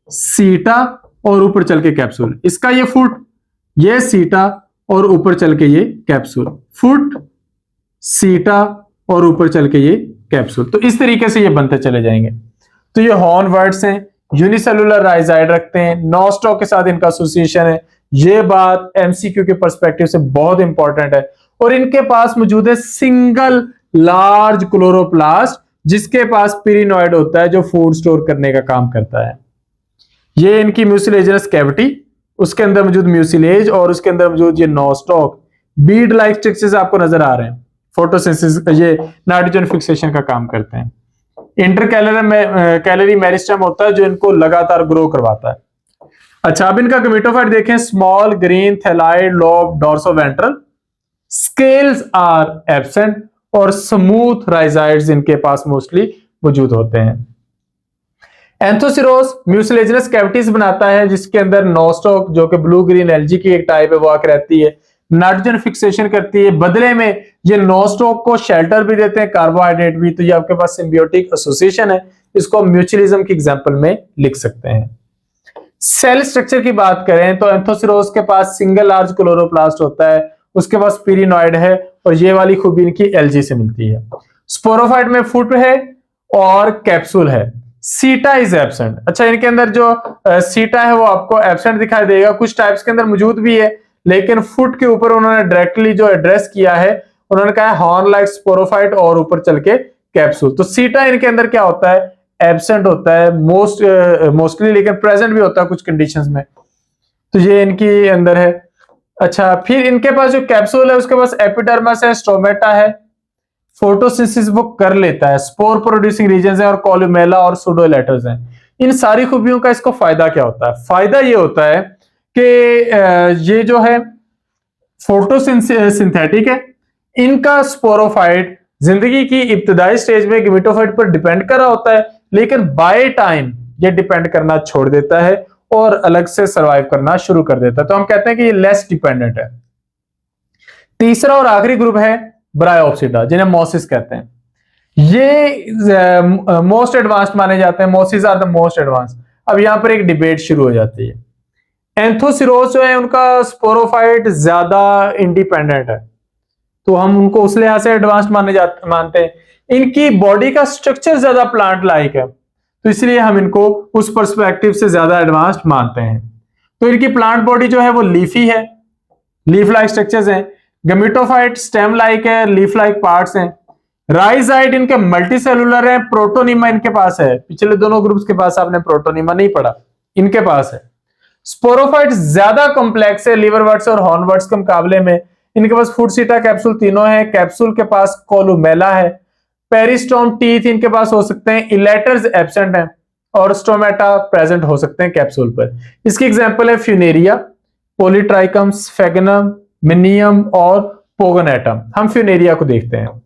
Speaker 1: सीटा और ऊपर चल के कैप्सूल। इसका ये फुट, ये सीटा और ऊपर चल के ये कैप्सूल। फुट, सीटा और ऊपर चल के ये कैप्सूल। तो इस तरीके से ये बनते चले जाएंगे। तो ये हॉर्न वर्ड्स हैं, यूनिसेलुलर राइजाइड रखते हैं, नॉस्टॉक के साथ इनका एसोसिएशन है। ये बात एमसीक्यू के पर्सपेक्टिव से बहुत इंपॉर्टेंट है। और इनके पास मौजूद है सिंगल लार्ज क्लोरोप्लास्ट, जिसके पास पिरिनॉइड होता है जो फूड स्टोर करने का काम करता है। ये इनकी म्यूसिलेजिनस कैविटी, उसके अंदर मौजूद म्यूसिलेज और उसके अंदर मौजूद ये नॉस्टॉक बीड लाइक स्ट्रक्चर्स आपको नजर आ रहे हैं। फोटोसिंथेसिस, ये नाइट्रोजन फिक्सेशन का काम करते हैं। कैलरी मेरिस्टेम होता है जो इनको लगातार ग्रो करवाता है। अच्छा, अब इनका गेमेटोफाइट देखें। Small green thalloid lobe dorsoventral, scales are absent और स्मूथ राइजाइड्स इनके पास मोस्टली मौजूद होते हैं। एंथोसिरोस म्यूसिलेजिनस कैविटीज बनाता है जिसके अंदर नॉस्टॉक, जो कि ब्लू ग्रीन एल्गी की एक टाइप है, वो आकर रहती है, नाइट्रोजन फिक्सेशन करती है। बदले में ये नॉस्टॉक को शेल्टर भी देते हैं, कार्बोहाइड्रेट भी। तो ये आपके पास सिम्बियोटिक एसोसिएशन है, इसको म्यूचुअलिज्म की एग्जांपल में लिख सकते हैं। सेल स्ट्रक्चर की बात करें तो एंथोसिरोस के पास सिंगल लार्ज क्लोरोप्लास्ट होता है, उसके पास पिरिनॉइड है और ये वाली खूबी इनकी एल्गी से मिलती है। स्पोरोफाइट में फुट है और कैप्सूल है। सीटा इज एब्सेंट। अच्छा, इनके अंदर जो सीटा है वो आपको एब्सेंट दिखाई देगा। कुछ टाइप्स के अंदर मौजूद भी है, लेकिन फुट के ऊपर उन्होंने डायरेक्टली जो एड्रेस किया है, उन्होंने कहा हॉर्न लाइक स्पोरोफाइट और ऊपर चल के कैप्सूल। तो सीटा इनके अंदर क्या होता है, एब्सेंट होता है मोस्टली, लेकिन प्रेजेंट भी होता है कुछ कंडीशंस में। तो ये इनकी अंदर है। अच्छा, फिर इनके पास जो कैप्सूल है उसके पास एपिडर्मिस है, स्टोमेटा है, फोटोसिंथेसिस वो कर लेता है, स्पोर प्रोड्यूसिंग रीजन है और कोल्यूमेला और सूडोलेटर्स हैं। इन सारी खूबियों का इसको फायदा क्या होता है? फायदा ये होता है कि ये जो है फोटोसिंथेटिक है। इनका स्पोरोफाइट जिंदगी की इब्तदाई स्टेज में गेमेटोफाइट पर डिपेंड कर रहा होता है, लेकिन बाय टाइम ये डिपेंड करना छोड़ देता है और अलग से सर्वाइव करना शुरू कर देता है। तो हम कहते हैं कि ये लेस डिपेंडेंट है। तीसरा और आखिरी ग्रुप है ब्रायोप्सिडा, जिन्हें मोसिस कहते हैं। ये मोस्ट एडवांस्ड माने जाते हैं। मोसिस आर द मोस्ट एडवांस। अब यहां पर एक डिबेट शुरू हो जाती है। एंथोसिरोस जो है उनका स्पोरोफाइट ज्यादा इंडिपेंडेंट है, तो हम उनको उस लिहाज से एडवांस्ड मानते हैं। इनकी बॉडी का स्ट्रक्चर ज्यादा प्लांट लाइक है, तो इसलिए हम इनको उस पर्सपेक्टिव से ज्यादा एडवांस्ड मानते हैं। तो इनकी प्लांट बॉडी जो है वो लीफी है, लीफ लाइक स्ट्रक्चर्स हैं। गमीटोफाइट स्टेम लाइक है, लीफ लाइक पार्ट्स हैं। राइजाइड इनके मल्टी सेलुलर है, प्रोटोनिमा इनके पास है। पिछले दोनों ग्रुप्स के पास आपने प्रोटोनिमा नहीं पढ़ा, इनके पास है। स्पोरोफाइट ज्यादा कॉम्प्लेक्स है लीवरवर्ट्स और हॉर्नवर्ट्स के मुकाबले में। इनके पास फुट सीटा कैप्सूल तीनों है। कैप्सूल के पास कोलुमेला है। पेरिस्टोम टीथ इनके पास हो सकते हैं। इलेटर्स एब्सेंट हैं और स्टोमेटा प्रेजेंट हो सकते हैं कैप्सूल पर। इसकी एग्जांपल है फ्यूनेरिया, पॉलीट्राइकम, स्फेगनम, मिनियम और पोगोनेटम। हम फ्यूनेरिया को देखते हैं।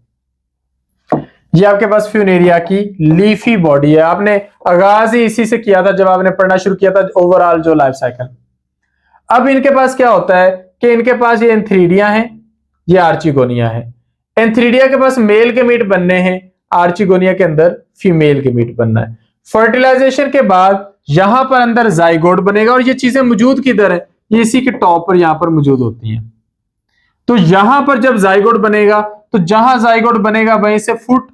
Speaker 1: ये आपके पास फ्यूनेरिया की लीफी बॉडी है। आपने आगाज ही इसी से किया था जब आपने पढ़ना शुरू किया था ओवरऑल जो लाइफ साइकिल। अब इनके पास क्या होता है कि इनके पास ये एंथ्रीडिया है, ये आर्चिगोनिया है। एंथ्रीडिया के पास मेल के मीट बनने हैं, आर्चिगोनिया के अंदर फीमेल के मीट बनना है। फर्टिलाइजेशन के बाद यहां पर अंदर जाइगोट बनेगा और ये चीजें मौजूद किधर है, ये इसी के टॉप पर यहां पर मौजूद होती हैं। तो यहां पर जब जाइगोट बनेगा तो जहां जाइगोट बनेगा वहीं से फुट,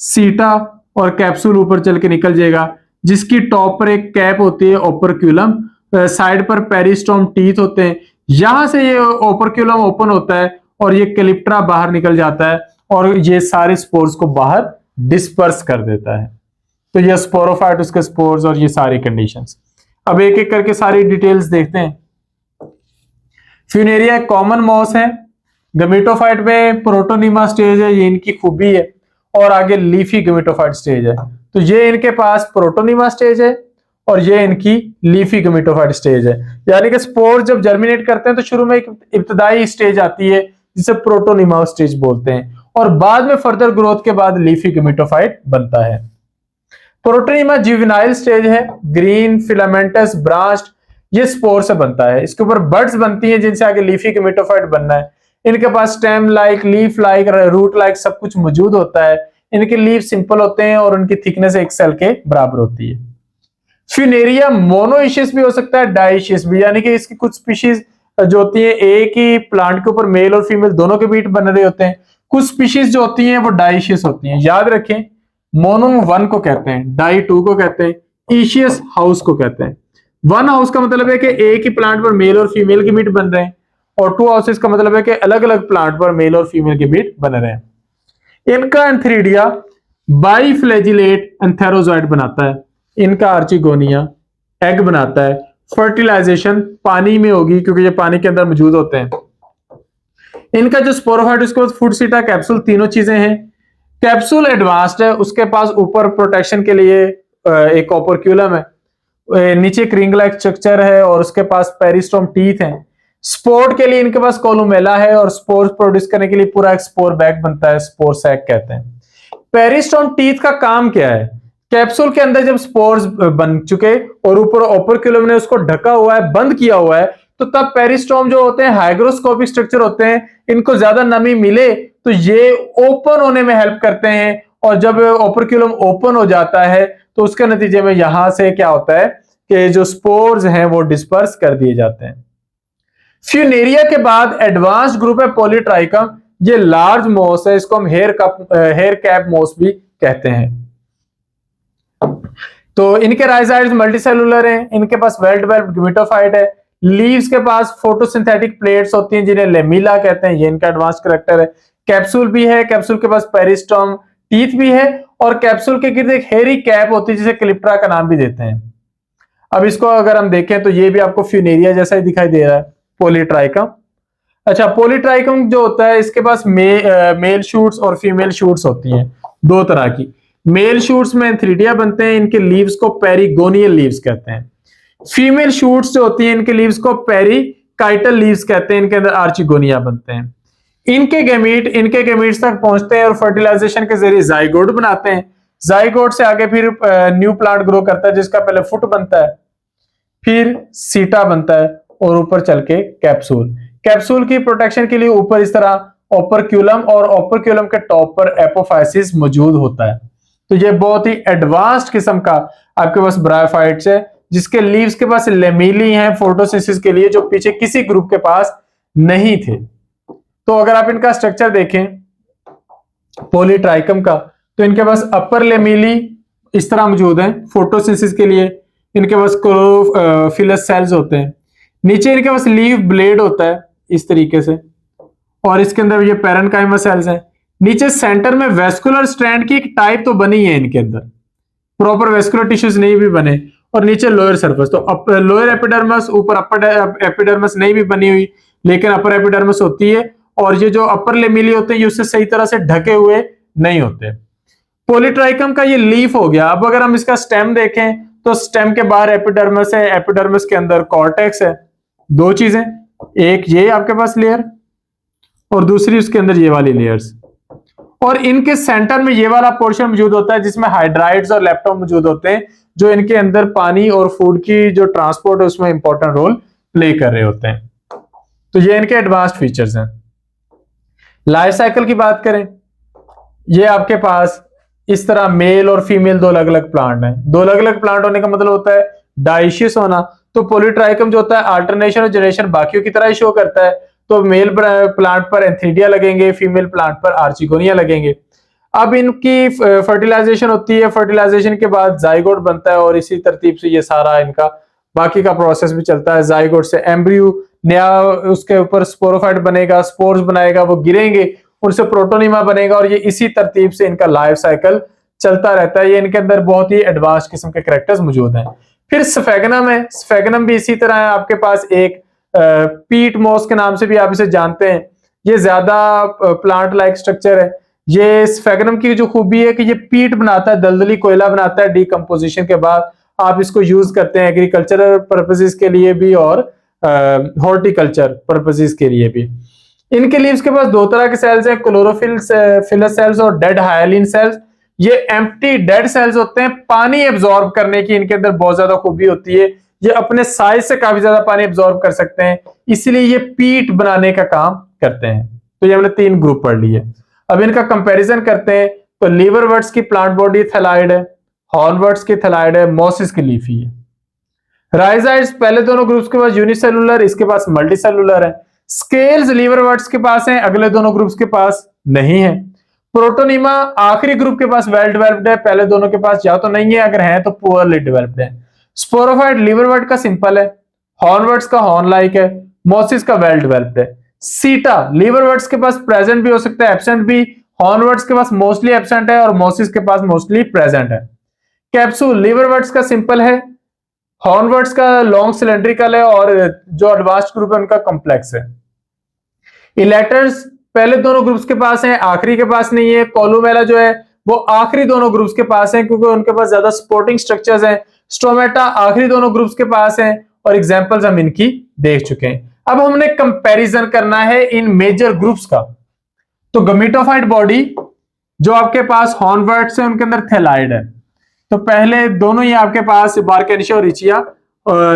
Speaker 1: सीटा और कैप्सूल ऊपर चल के निकल जाएगा, जिसकी टॉप पर एक कैप होती है ओपरक्यूलम, साइड पर पेरिस्टोम टीथ होते हैं। यहां से ये ओपरक्यूलम ओपन होता है और ये कैलिप्ट्रा बाहर निकल जाता है और ये सारे स्पोर्स को बाहर डिस्पर्स कर देता है। तो ये स्पोरोफाइट, उसके स्पोर्स और ये सारी कंडीशंस। अब एक एक करके सारी डिटेल्स देखते हैं। फ्यूनेरिया एक कॉमन मॉस है। गमीटोफाइट में प्रोटोनिमा स्टेज है, ये इनकी खूबी है। और आगे लीफी गमीटोफाइट स्टेज है। तो ये इनके पास प्रोटोनिमा स्टेज है और ये इनकी लीफी गमीटोफाइट स्टेज है। यानी कि स्पोर जब जर्मिनेट करते हैं तो शुरू में एक इब्तदाई स्टेज आती है जिसे प्रोटोनिमा स्टेज बोलते हैं और बाद में फर्दर ग्रोथ के बाद लीफी गमीटोफाइट बनता है। प्रोटोनिमा जुवेनाइल स्टेज है, ग्रीन फिलामेंटस ब्रांच्ड, ये स्पोर से बनता है। इसके ऊपर बड्स बनती हैं जिनसे आगे लीफी गमीटोफाइट बनना है। इनके पास stem like, leaf like, root like सब कुछ मौजूद होता है। इनके लीफ सिंपल होते हैं और उनकी थिकनेस एक सेल के बराबर होती है। फ्यूनेरिया मोनोइशियस भी हो सकता है, डाइशियस भी, यानी कि इसकी कुछ स्पीशीज जो होती है एक ही प्लांट के ऊपर मेल और फीमेल दोनों के बीट बन रहे होते हैं। कुछ स्पीशीज जो होती हैं वो डाइशियस होती हैं। याद रखें, मोनो 1 को कहते हैं, डाई 2 को कहते हैं, इशियस हाउस को कहते हैं। 1 हाउस का मतलब है कि एक ही प्लांट पर मेल और फीमेल के बीट बन रहे हैं और 2 हाउसेस का मतलब है कि अलग अलग प्लांट पर मेल और फीमेल के बीट बन रहे हैं। इनका एंथ्रीडिया बाइफ्लैजिलेट एंथेरोजॉइड बनाता है। इनका आर्चिगोनिया एग बनाता है। फर्टिलाइजेशन पानी में होगी क्योंकि ये पानी के अंदर मौजूद होते हैं। इनका जो स्पोरोफाइट, उसके पास फुट, सीटा, कैप्सूल तीनों चीजें हैं। कैप्सूल एडवांस्ड है, उसके पास ऊपर प्रोटेक्शन के लिए एक ओपरक्यूलम है, नीचे क्रिंग लाइक स्ट्रक्चर है और उसके पास पेरिस्टोम टीथ है। स्पोर्ट के लिए इनके पास कोलुमेला है और स्पोर प्रोड्यूस करने के लिए पूरा एक स्पोर बैग बनता है, स्पोर सैक कहते हैं। पेरिस्टोम टीथ का काम क्या है? कैप्सूल के अंदर जब स्पोर्स बन चुके और ऊपर ओपरक्यूलम ने उसको ढका हुआ है, बंद किया हुआ है, तो तब पेरिस्टोम जो होते हैं हाइग्रोस्कोपिक स्ट्रक्चर होते हैं, इनको ज्यादा नमी मिले तो ये ओपन होने में हेल्प करते हैं और जब ओपरक्यूलम ओपन हो जाता है तो उसके नतीजे में यहां से क्या होता है कि जो स्पोर्स हैं वो डिस्पर्स कर दिए जाते हैं। फ्यूनेरिया के बाद एडवांस्ड ग्रुप है पॉलीट्राइकम, ये लार्ज मॉस है, इसको हम हेयर कैप मॉस भी कहते हैं। तो इनके राइजाइड्स मल्टीसेलुलर हैं, इनके पास वेल डेवलप्ड गमीटोफाइट है। लीव्स के पास फोटोसिंथेटिक प्लेट्स होती हैं जिन्हें लेमिला कहते हैं, ये इनका एडवांस कैरेक्टर है। कैप्सूल भी है, कैप्सूल के पास पेरिस्टोम टीथ भी है और कैप्सूल के गिर्द एक हेयरी कैप होती है जिसे क्लिप्ट्रा का नाम भी देते हैं। अब इसको अगर हम देखें तो ये भी आपको फ्यूनेरिया जैसा ही दिखाई दे रहा है, पॉलीट्राइकम। अच्छा, पॉलीट्राइकम जो होता है इसके पास मेल शूट्स और फीमेल शूट्स होती हैं, दो तरह की। मेल शूट्स में एंथ्रीडिया बनते हैं, इनके लीव्स को पेरिगोनियल लीव्स कहते हैं। फीमेल शूट्स जो होती हैं इनके लीव्स को पेरिकाइटल लीव्स कहते हैं, इनके अंदर आर्चिगोनिया बनते हैं। इनके गैमीट्स तक पहुंचते हैं और फर्टिलाइजेशन के जरिए जाइगोट बनाते हैं। जाइगोट से आगे फिर न्यू प्लांट ग्रो करता है जिसका पहले फुट बनता है, फिर सीटा बनता है और ऊपर चल के कैप्सूल। कैप्सूल की प्रोटेक्शन के लिए ऊपर इस तरह ओपरक्यूलम और ओपरक्यूलम के टॉप पर एपोफाइसिस मौजूद होता है। तो ये बहुत ही एडवांस्ड किस्म का आपके पास ब्रायोफाइट्स है जिसके लीव्स के पास लेमिली हैं फोटोसिंथेसिस के लिए, जो पीछे किसी ग्रुप के पास नहीं थे। तो अगर आप इनका स्ट्रक्चर देखें पॉलीट्राइकम का, तो इनके पास अपर लेमिली इस तरह मौजूद है फोटोसिंथेसिस के लिए। इनके पास क्लोरोफिलस सेल्स होते हैं। नीचे इनके पास लीव ब्लेड होता है, इस तरीके से, और इसके अंदर ये पैरेन्काइमा सेल्स हैं। नीचे सेंटर में वेस्कुलर स्ट्रैंड की एक टाइप तो बनी है इनके अंदर, प्रॉपर वेस्कुलर टिश्यूज नहीं भी बने, और नीचे लोअर सरफेस, तो लोअर एपिडर्मस, ऊपर अपर एपिडर्मस नहीं भी बनी हुई, लेकिन अपर एपिडर्मस होती है, और ये जो अपर लेमिली होते हैं ये उससे सही तरह से ढके हुए नहीं होते। पॉलीट्राइकम का ये लीफ हो गया। अब अगर हम इसका स्टेम देखें तो स्टेम के बाहर एपिडर्मस है, एपिडर्मस के अंदर कॉर्टेक्स है। दो चीजें, एक ये आपके पास लेयर और दूसरी उसके अंदर ये वाली लेयर्स, और इनके सेंटर में ये वाला पोर्शन मौजूद होता है जिसमें हाइड्राइड्स और लेप्टोम मौजूद होते हैं, जो इनके अंदर पानी और फूड की जो ट्रांसपोर्ट है उसमें इंपॉर्टेंट रोल प्ले कर रहे होते हैं। तो ये इनके एडवांस्ड फीचर्स हैं। लाइफ साइकिल की बात करें, ये आपके पास इस तरह मेल और फीमेल दो अलग अलग प्लांट हैं। दो अलग अलग प्लांट होने का मतलब होता है डाइशियस होना। तो पॉलीट्राइकम जो होता है अल्टरनेशन और जनरेशन बाकियों की तरह ही शो करता है। तो मेल प्लांट पर एंथीडिया लगेंगे, फीमेल प्लांट पर आर्चिगोनिया लगेंगे। अब इनकी फर्टिलाइजेशन होती है, फर्टिलाइजेशन के बाद जाइगोट बनता है, और इसी तरतीब से ये सारा इनका बाकी का प्रोसेस भी चलता है। जाइगोट से एम्ब्रियो, नया उसके ऊपर स्पोरोफाइट बनेगा, स्पोर्स बनाएगा, वो गिरेंगे, उनसे प्रोटोनिमा बनेगा, और ये इसी तरतीब से इनका लाइफ साइकिल चलता रहता है। ये इनके अंदर बहुत ही एडवांस किस्म के कैरेक्टर्स मौजूद हैं। फिर स्फेगनम है, स्फेगनम भी इसी तरह है। आपके पास एक पीट मॉस के नाम से भी आप इसे जानते हैं। ये ज्यादा प्लांट लाइक स्ट्रक्चर है। ये स्फेगनम की जो खूबी है कि ये पीट बनाता है, दलदली कोयला बनाता है डिकम्पोजिशन के बाद। आप इसको यूज करते हैं एग्रीकल्चरल पर्पसेस के लिए भी और हॉर्टिकल्चर पर्पसेस के लिए भी। इनके लीव्स के पास दो तरह के सेल्स हैं, क्लोरोफिल फिलस सेल्स और डेड हाइलिन सेल्स। ये एम्प्टी डेड सेल्स होते हैं। पानी एब्जॉर्ब करने की इनके अंदर बहुत ज्यादा खूबी होती है। ये अपने साइज से काफी ज्यादा पानी एब्जॉर्ब कर सकते हैं, इसलिए ये पीट बनाने का काम करते हैं। तो ये हमने तीन ग्रुप पढ़ लिए। अब इनका कंपैरिजन करते हैं। तो लीवरवर्ट्स की प्लांट बॉडी थैलाइड है, हॉर्नवर्ट्स की थैलाइड है, मोसिस की लीफी है। राइजाइड्स पहले दोनों ग्रुप्स के पास यूनिसेलुलर, इसके पास मल्टीसेलुलर है। स्केल्स लीवरवर्ट्स के पास हैं, अगले दोनों ग्रुप्स के पास नहीं है। प्रोटोनिमा आखिरी ग्रुप के पास वेल डेवलप्ड है, पहले दोनों के पास या तो नहीं है, अगर है तो पुअरली डेवलप्ड है। स्पोरोफाइट लीवरवर्ट का सिंपल है, हॉर्नवर्ट्स का हॉर्न लाइक है, मोसिस का वेल डेवलप्ड है। सीटा लीवरवर्ट्स के पास प्रेजेंट भी हो सकता है, एब्सेंट भी। हॉर्नवर्ट्स के पास मोस्टली एब्सेंट है और मोसिस के पास मोस्टली प्रेजेंट है। कैप्सूल लीवरवर्ट्स का सिंपल है, हॉर्नवर्ट्स का लॉन्ग सिलेंड्रिकल है, और जो एडवांस्ड ग्रुप है उनका कॉम्प्लेक्स है। इलेक्टर्स पहले दोनों ग्रुप्स के पास हैं, आखिरी के पास नहीं है। कोलुमेला जो है वो आखिरी दोनों ग्रुप्स के पास है, क्योंकि उनके पास ज्यादा सपोर्टिंग स्ट्रक्चर्स हैं। स्टोमेटा आखिरी दोनों ग्रुप्स के पास हैं, और एग्जांपल्स हम इनकी देख चुके हैं। अब हमने कंपैरिजन करना है इन मेजर ग्रुप्स का। तो गमीटोफाइट बॉडी जो आपके पास हॉर्नवर्ट्स है उनके अंदर थैलाइड है। तो पहले दोनों ही आपके पास बार्केनिशिया और रिचिया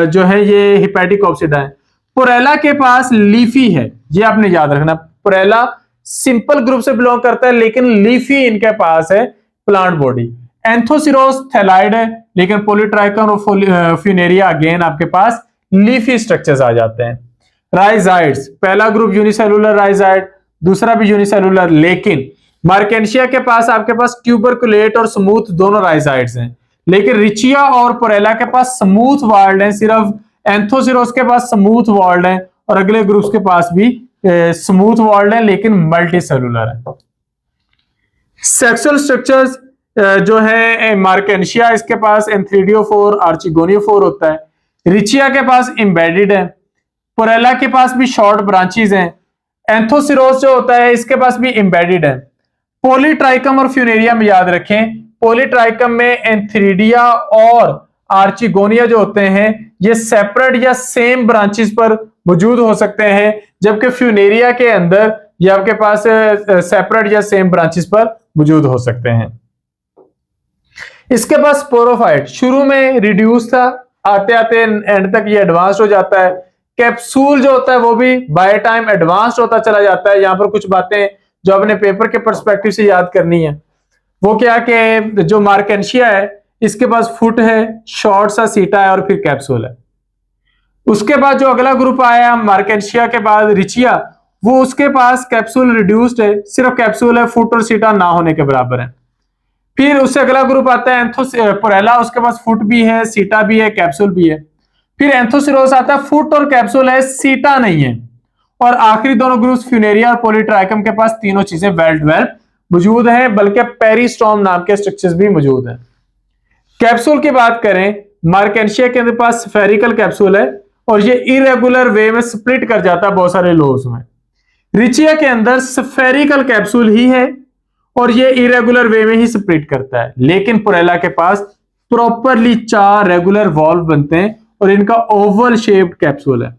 Speaker 1: जो है ये हिपैटिकोप्सिडा है। पुरेला के पास लीफी है, ये आपने याद रखना। पुरेला सिंपल ग्रुप से बिलोंग करता है, लेकिन लीफी इनके पास है प्लांट बॉडी। एंथोसिरोस थैलाइड है, लेकिन पॉलीट्राइकम और फ्यूनेरिया अगेन आपके पास लीफी स्ट्रक्चर्स आ जाते हैं। राइजाइड्स पहला ग्रुप यूनिसेलुलर राइजाइड, दूसरा भी यूनिसेलुलर, लेकिन मार्केंशिया के पास आपके पास ट्यूबरकुलेट और स्मूथ दोनों राइजाइड्स हैं, लेकिन रिचिया और पुरेला के पास स्मूथ वॉल्ड है। सिर्फ एंथोसिरोस के पास स्मूथ वॉल्ड है, और अगले ग्रुप्स के पास भी स्मूथ वॉल्ड है, लेकिन मल्टी सेलुलर है। सेक्सुअल स्ट्रक्चर्स जो है मार्केंशिया, इसके पास एंथ्रीडियोफोर आर्चिगोनियोफोर होता है। रिचिया के पास एम्बेडेड है। पुरेला के पास भी शॉर्ट ब्रांचेस हैं। एंथोसिरोस जो होता है इसके पास भी एम्बेडेड है। पॉलीट्राइकम और फ्यूनेरिया में याद रखें, पॉलीट्राइकम में एंथ्रीडिया और आर्चिगोनिया जो होते हैं ये सेपरेट या सेम ब्रांचेस पर मौजूद हो सकते हैं, जबकि फ्यूनेरिया के अंदर ये आपके पास सेपरेट या सेम ब्रांचेस पर मौजूद हो सकते हैं। इसके पास स्पोरोफाइट शुरू में रिड्यूस था, आते आते एंड तक ये एडवांस हो जाता है। कैप्सूल जो होता है वो भी बाय टाइम एडवांस होता चला जाता है। यहां पर कुछ बातें जो अपने पेपर के पर्सपेक्टिव से याद करनी है, वो क्या कि जो मार्केंशिया है इसके पास फुट है, शॉर्ट सा सीटा है, और फिर कैप्सूल है। उसके बाद जो अगला ग्रुप आया मार्केंशिया के बाद रिचिया, वो उसके पास कैप्सूल रिड्यूस्ड है, सिर्फ कैप्सूल है, फुट और सीटा ना होने के बराबर है। फिर उससे अगला ग्रुप आता है पुरेला, उसके पास फुट भी है, सीटा भी है, कैप्सूल भी है। फिर एंथोसिरोस आता है, फुट और कैप्सूल है, सीटा नहीं है। और आखिरी दोनों ग्रुप्स फ्यूनेरिया और पॉलीट्राइकम के पास तीनों चीजें वेल डेवलप मौजूद हैं, बल्कि पेरिस्टोम नाम के स्ट्रक्चर्स भी मौजूद हैं। कैप्सूल की बात करें, मार्केंशिया के अंदर पास स्फेरिकल कैप्सूल है और ये इरेगुलर वे में स्प्लिट कर जाता है बहुत सारे लोब्स में। रिचिया के अंदर स्फेरिकल कैप्सूल ही है और ये इरेगुलर वे में ही स्प्लिट करता है, लेकिन पुरेला के पास प्रॉपरली 4 रेगुलर वॉल्व बनते हैं और इनका ओवल शेप्ड कैप्सूल है।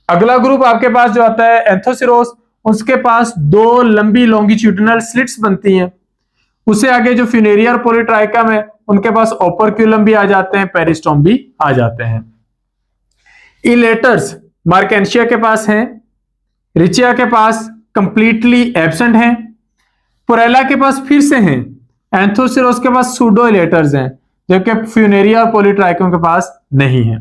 Speaker 1: अगला ग्रुप आपके पास जो आता है एंथोसिरोस, उसके पास 2 लंबी लॉन्गिट्यूडिनल स्लिट्स बनती हैं। उससे आगे जो फ्यूनेरिया और पॉलीट्राइकम है उनके पास ओपरक्यूलम भी आ जाते हैं, पेरिस्टोम भी आ जाते हैं। इलेटर्स मार्केंशिया के पास हैं, रिचिया के पास कंप्लीटली एब्सेंट हैं, पुरेला के पास फिर से हैं, एंथोसिरोस के पास सूडो इलेटर्स हैं, जबकि फ्यूनेरिया और पॉलीट्राइकम के पास नहीं है।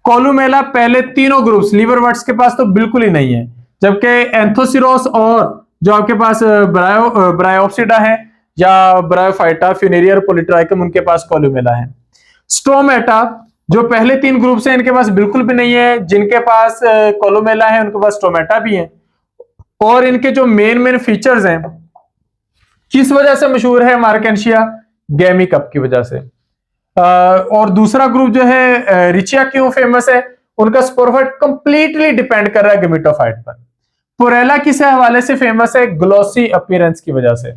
Speaker 1: कोलुमेला पहले तीनों ग्रुप्स लीवरवर्ट्स के पास तो बिल्कुल ही नहीं है, जबकि एंथोसिरोस और जो आपके पास ब्रायोप्सिडा है या ब्रायोफाइटा, फ्यूनेरिया और पॉलीट्राइकम, उनके पास कोलुमेला है। स्टोमेटा जो पहले 3 ग्रुप्स हैं इनके पास बिल्कुल भी नहीं है, जिनके पास कोलुमेला है उनके पास स्टोमेटा भी है। और इनके जो मेन फीचर्स हैं, किस वजह से मशहूर है मार्केंशिया? गैमी कप की वजह से। और दूसरा ग्रुप जो है रिचिया क्यों फेमस है? उनका स्पोरोफाइट कंप्लीटली डिपेंड कर रहा है गेमेटोफाइट पर। पुरेला किस हवाले से फेमस है? ग्लॉसी अपीयरेंस की वजह से।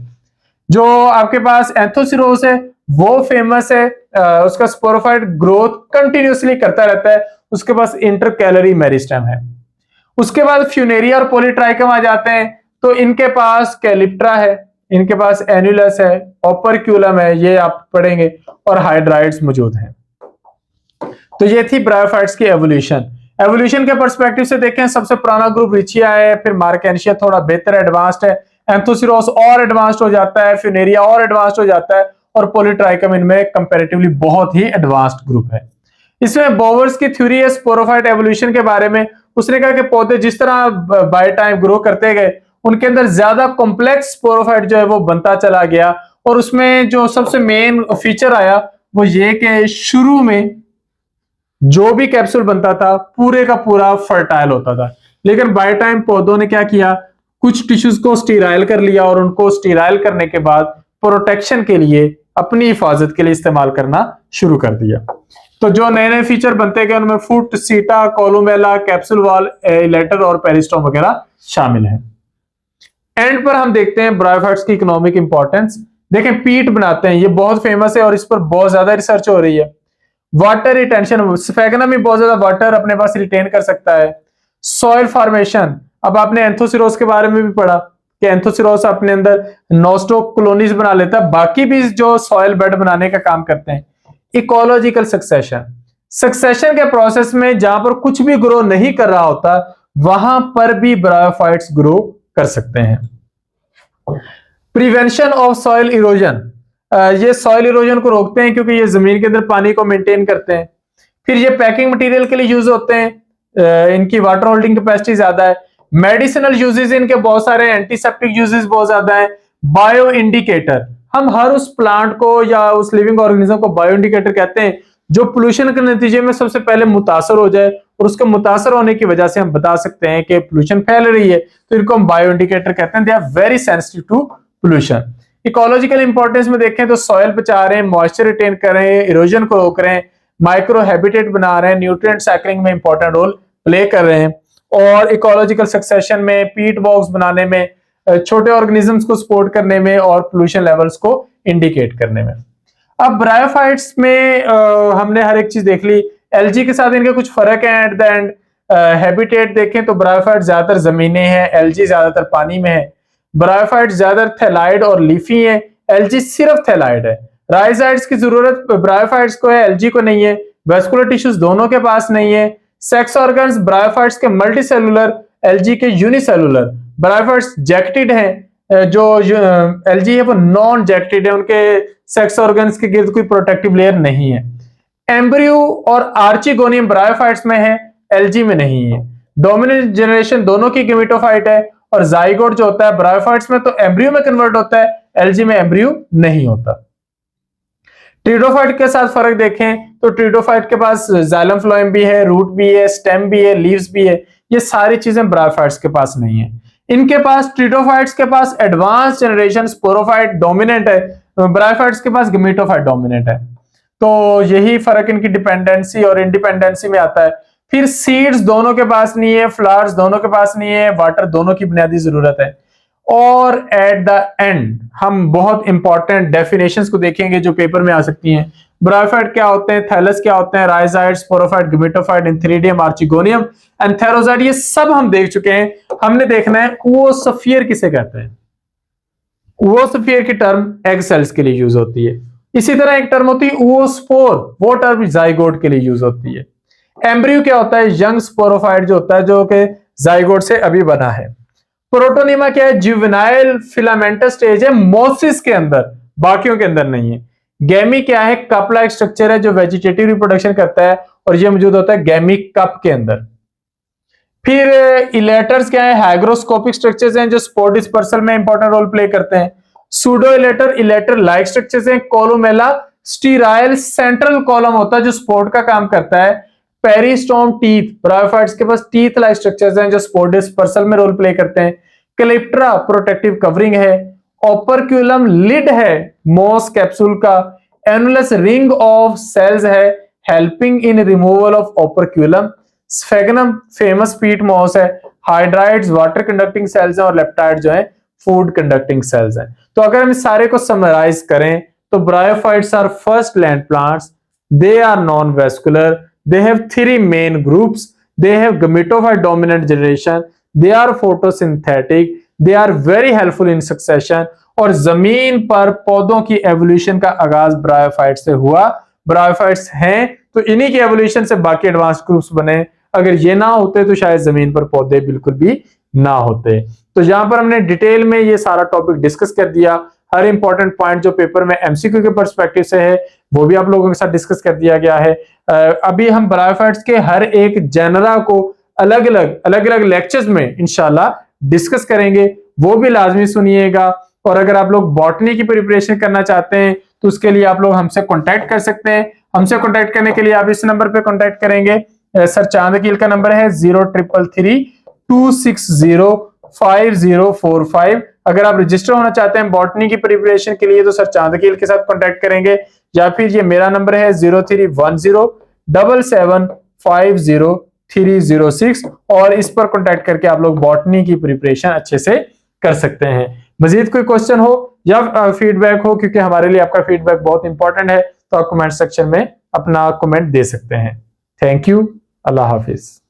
Speaker 1: जो आपके पास एंथोसिरोस है वो फेमस है, उसका स्पोरोफाइट ग्रोथ कंटिन्यूअसली करता रहता है, उसके पास इंटरकैलरी मेरिस्टेम है। उसके बाद फ्यूनेरिया और पॉलीट्राइकम आ जाते हैं, तो इनके पास कैलिप्ट्रा है, इनके पास एन्युलस है, ओपरक्यूलम है, ये आप पढ़ेंगे, और हाइड्राइड्स मौजूद हैं। तो ये थी ब्रायोफाइट्स की एवोल्यूशन के पर्सपेक्टिव से देखें, सबसे पुराना ग्रुप रिचिया है, फिर मार्केंशिया थोड़ा बेहतर एडवांस्ड है, एंथोसिरोस और एडवांस्ड हो जाता है, फ्यूनेरिया और एडवांस्ड हो जाता है, और पॉलीट्राइकम इनमें कंपैरेटिवली बहुत ही एडवांस्ड ग्रुप है। इसमें बोवर्स की थ्योरी है स्पोरोफाइट एवोल्यूशन के बारे में। उसने कहा कि पौधे जिस तरह बाय टाइम ग्रो करते गए, उनके अंदर ज्यादा कॉम्प्लेक्स स्पोरोफाइट जो है वो बनता चला गया, और उसमें जो सबसे मेन फीचर आया वो ये कि शुरू में जो भी कैप्सूल बनता था पूरे का पूरा फर्टाइल होता था, लेकिन बाय टाइम पौधों ने क्या किया, कुछ टिश्यूज को स्टीराइल कर लिया और उनको स्टीराइल करने के बाद प्रोटेक्शन के लिए, अपनी हिफाजत के लिए इस्तेमाल करना शुरू कर दिया। तो जो नए फीचर बनते गए उनमें फुट, सीटा, कोलुमेला, कैप्सूल वॉल, इलेटर और पेरिस्टोम वगैरह शामिल हैं। एंड पर हम देखते हैं ब्रायोफाइट्स की इकोनॉमिक इंपॉर्टेंस। देखें, पीट बनाते हैं, ये बहुत फेमस है और इस पर बहुत ज्यादा रिसर्च हो रही है। वाटर रिटेंशन, स्फेगनम भी बहुत ज्यादा वाटर अपने पास रिटेन कर सकता है। सॉइल फॉर्मेशन, अब आपने एंथोसिरोस के बारे में भी पढ़ा कि एंथोसिरोस अपने अंदर नोस्टो कॉलोनीज बना लेता है, बाकी भी जो सॉइल बेड बनाने का काम करते हैं। इकोलॉजिकल सक्सेशन के प्रोसेस में जहां पर कुछ भी ग्रो नहीं कर रहा होता, वहां पर भी ब्रायोफाइट्स ग्रो कर सकते हैं। प्रिवेंशन ऑफ सॉइल इरोजन, ये सॉइल इरोजन को रोकते हैं क्योंकि ये जमीन के अंदर पानी को मेंटेन करते हैं। फिर ये पैकिंग मटेरियल के लिए यूज होते हैं, इनकी वाटर होल्डिंग कैपेसिटी ज्यादा है। मेडिसिनल यूजेस इनके बहुत सारे, एंटीसेप्टिक यूजेस बहुत ज्यादा है। बायो इंडिकेटर, हम हर उस प्लांट को या उस लिविंग ऑर्गेनिज्म को बायो इंडिकेटर कहते हैं जो पोल्यूशन के नतीजे में सबसे पहले मुतासर हो जाए, और उसके मुतासर होने की वजह से हम बता सकते हैं कि पोल्यूशन फैल रही है, तो इनको हम बायो इंडिकेटर कहते हैं। They are very sensitive to pollution. Ecological importance में देखें तो सॉइल बचा रहे हैं, मॉइस्चर रिटेन कर रहे हैं, इरोजन को रोक रहे हैं, माइक्रो हैबिटेट बना रहे हैं, न्यूट्रिएंट साइक्लिंग में इंपॉर्टेंट रोल प्ले कर रहे हैं, और इकोलॉजिकल सक्सेशन में, पीट बॉक्स बनाने में, छोटे ऑर्गेनिजम्स को सपोर्ट करने में, और पोल्यूशन लेवल्स को इंडिकेट करने में। अब ब्रायोफाइट्स में हमने हर एक चीज देख ली। एलजी के साथ इनके कुछ फर्क है एट द एंड। हैबिटेट देखें तो ब्रायोफाइट ज्यादातर जमीने हैं, एलजी ज्यादातर पानी में है। ब्रायोफाइट ज्यादातर थैलाइड और लीफी है, एलजी सिर्फ थैलाइड है। राइजाइड्स की जरूरत ब्रायोफाइट्स को है, एलजी को नहीं है। वेस्कुलर टिश्यूज दोनों के पास नहीं है। सेक्स ऑर्गन्स ब्रायोफाइट्स के मल्टीसेलुलर, एलजी के यूनिसेलुलर। ब्रायोफाइट्स जैकेटेड हैं, जो एलजी है वो नॉन जैकेटेड है, उनके सेक्स ऑर्गन्स के गिर्द कोई प्रोटेक्टिव लेयर नहीं है। एम्ब्रियो और आर्चिगोनियम ब्रायोफाइट्स में है, एलजी में नहीं है। डोमिनेंट जनरेशन दोनों की गेमेटोफाइट है, और जाइगोट जो होता है ब्रायोफाइट्स में तो एम्ब्रियो में कन्वर्ट होता है, एलजी में एम्ब्रियो नहीं होता। ट्रिडोफाइट के साथ फर्क देखें तो ट्रिडोफाइट के पास जाइलम फ्लोएम भी है, रूट भी है, स्टेम भी है, लीव्स भी है, ये सारी चीजें ब्रायोफाइट्स के पास नहीं है। इनके पास ट्रिटोफाइट्स के पास एडवांस जनरेशन स्पोरोफाइट डोमिनेंट है, ब्रायोफाइट्स के पास गमीटोफाइट डोमिनेंट है। तो यही फर्क इनकी डिपेंडेंसी और इंडिपेंडेंसी में आता है। फिर सीड्स दोनों के पास नहीं है, फ्लावर्स दोनों के पास नहीं है, वाटर दोनों की बुनियादी जरूरत है। और एट द एंड हम बहुत इंपॉर्टेंट डेफिनेशंस को देखेंगे जो पेपर में आ सकती हैं। ब्रायोफाइट क्या होते हैं, थैलस क्या होते हैं, राइजाइट, स्पोरोफाइट, गमीटोफाइट, एंथेरिडियम, आर्चिगोनियम, एंथेरोजाइट, ये सब हम देख चुके हैं। हमने देखना है ओसोस्फीयर किसे कहते हैं। ओसोस्फीयर की टर्म एग सेल्स के लिए यूज होती है। इसी तरह एक टर्म होती है ओस्पोर, वो टर्म जाइगोट के लिए यूज होती है। एम्ब्रियो क्या होता है, यंग स्पोरोफाइट जो होता है जो कि जाइगोट से अभी बना है। प्रोटोनिमा क्या है, जुवेनाइल फिलामेंटस स्टेज है मोसिस के अंदर, बाकियों के अंदर नहीं है। गैमी क्या है, कप लाइक स्ट्रक्चर है जो वेजिटेटिव रिप्रोडक्शन करता है और ये मौजूद होता है गैमी कप के अंदर। फिर इलेटर्स क्या है, हाइग्रोस्कोपिक स्ट्रक्चर्स हैं जो स्पोर डिस्पर्सल में इंपॉर्टेंट रोल प्ले करते हैं। Pseudo elater, elater like structures हैं। कोलोमेला स्टीराइल सेंट्रल कॉलम होता है जो स्पोर्ट का काम करता है। पेरिस्टोम टीथ, ब्रायोफाइट्स के पास टीथ लाइक स्ट्रक्चर्स हैं जो स्पोर डिस्पर्सल में रोल प्ले करते हैं। क्लिप्ट्रा प्रोटेक्टिव कवरिंग है। ओपरक्यूलम लिड है मॉस कैप्सूल का। एनुलस रिंग ऑफ सेल्स है helping in removal of operculum. Sphagnum famous peat moss है। हाइड्राइड्स वाटर कंडक्टिंग सेल्स हैं और लेप्टाइड जो है फूड कंडक्टिंग सेल्स हैं। तो अगर हम सारे को समराइज करें तो bryophytes are first land plants, they are non vascular, they have three main groups, they have gametophyte dominant generation, they are photosynthetic, they are very helpful in succession। और जमीन पर पौधों की एवोल्यूशन का आगाज ब्रायोफाइट से हुआ। ब्रायोफाइट्स हैं तो इन्हीं की एवोल्यूशन से बाकी एडवांस ग्रुप्स बने। अगर ये ना होते तो शायद जमीन पर पौधे बिल्कुल भी ना होते। तो यहां पर हमने डिटेल में ये सारा टॉपिक डिस्कस कर दिया। हर इंपॉर्टेंट पॉइंट जो पेपर में एमसीक्यू के पर्सपेक्टिव से है वो भी आप लोगों के साथ डिस्कस कर दिया गया है। अभी हम ब्रायोफाइट्स के हर एक जेनरा को अलग अलग लेक्चर्स में इंशाल्लाह डिस्कस करेंगे, वो भी लाजमी सुनिएगा। और अगर आप लोग बॉटनी की प्रिपरेशन करना चाहते हैं तो उसके लिए आप लोग हमसे कांटेक्ट कर सकते हैं। हमसे कांटेक्ट करने के लिए आप इस नंबर पे कांटेक्ट करेंगे। सर चांद वकील का नंबर है 0333260545। अगर आप रजिस्टर होना चाहते हैं बॉटनी की प्रिपरेशन के लिए तो सर चांद वकील के साथ कांटेक्ट करेंगे, या फिर ये मेरा नंबर है 031077503006 और इस पर कांटेक्ट करके आप लोग बॉटनी की प्रिपरेशन अच्छे से कर सकते हैं। मजीद कोई क्वेश्चन हो या फीडबैक हो, क्योंकि हमारे लिए आपका फीडबैक बहुत इंपॉर्टेंट है, तो आप कमेंट सेक्शन में अपना कमेंट दे सकते हैं। Thank you, Allah Hafiz.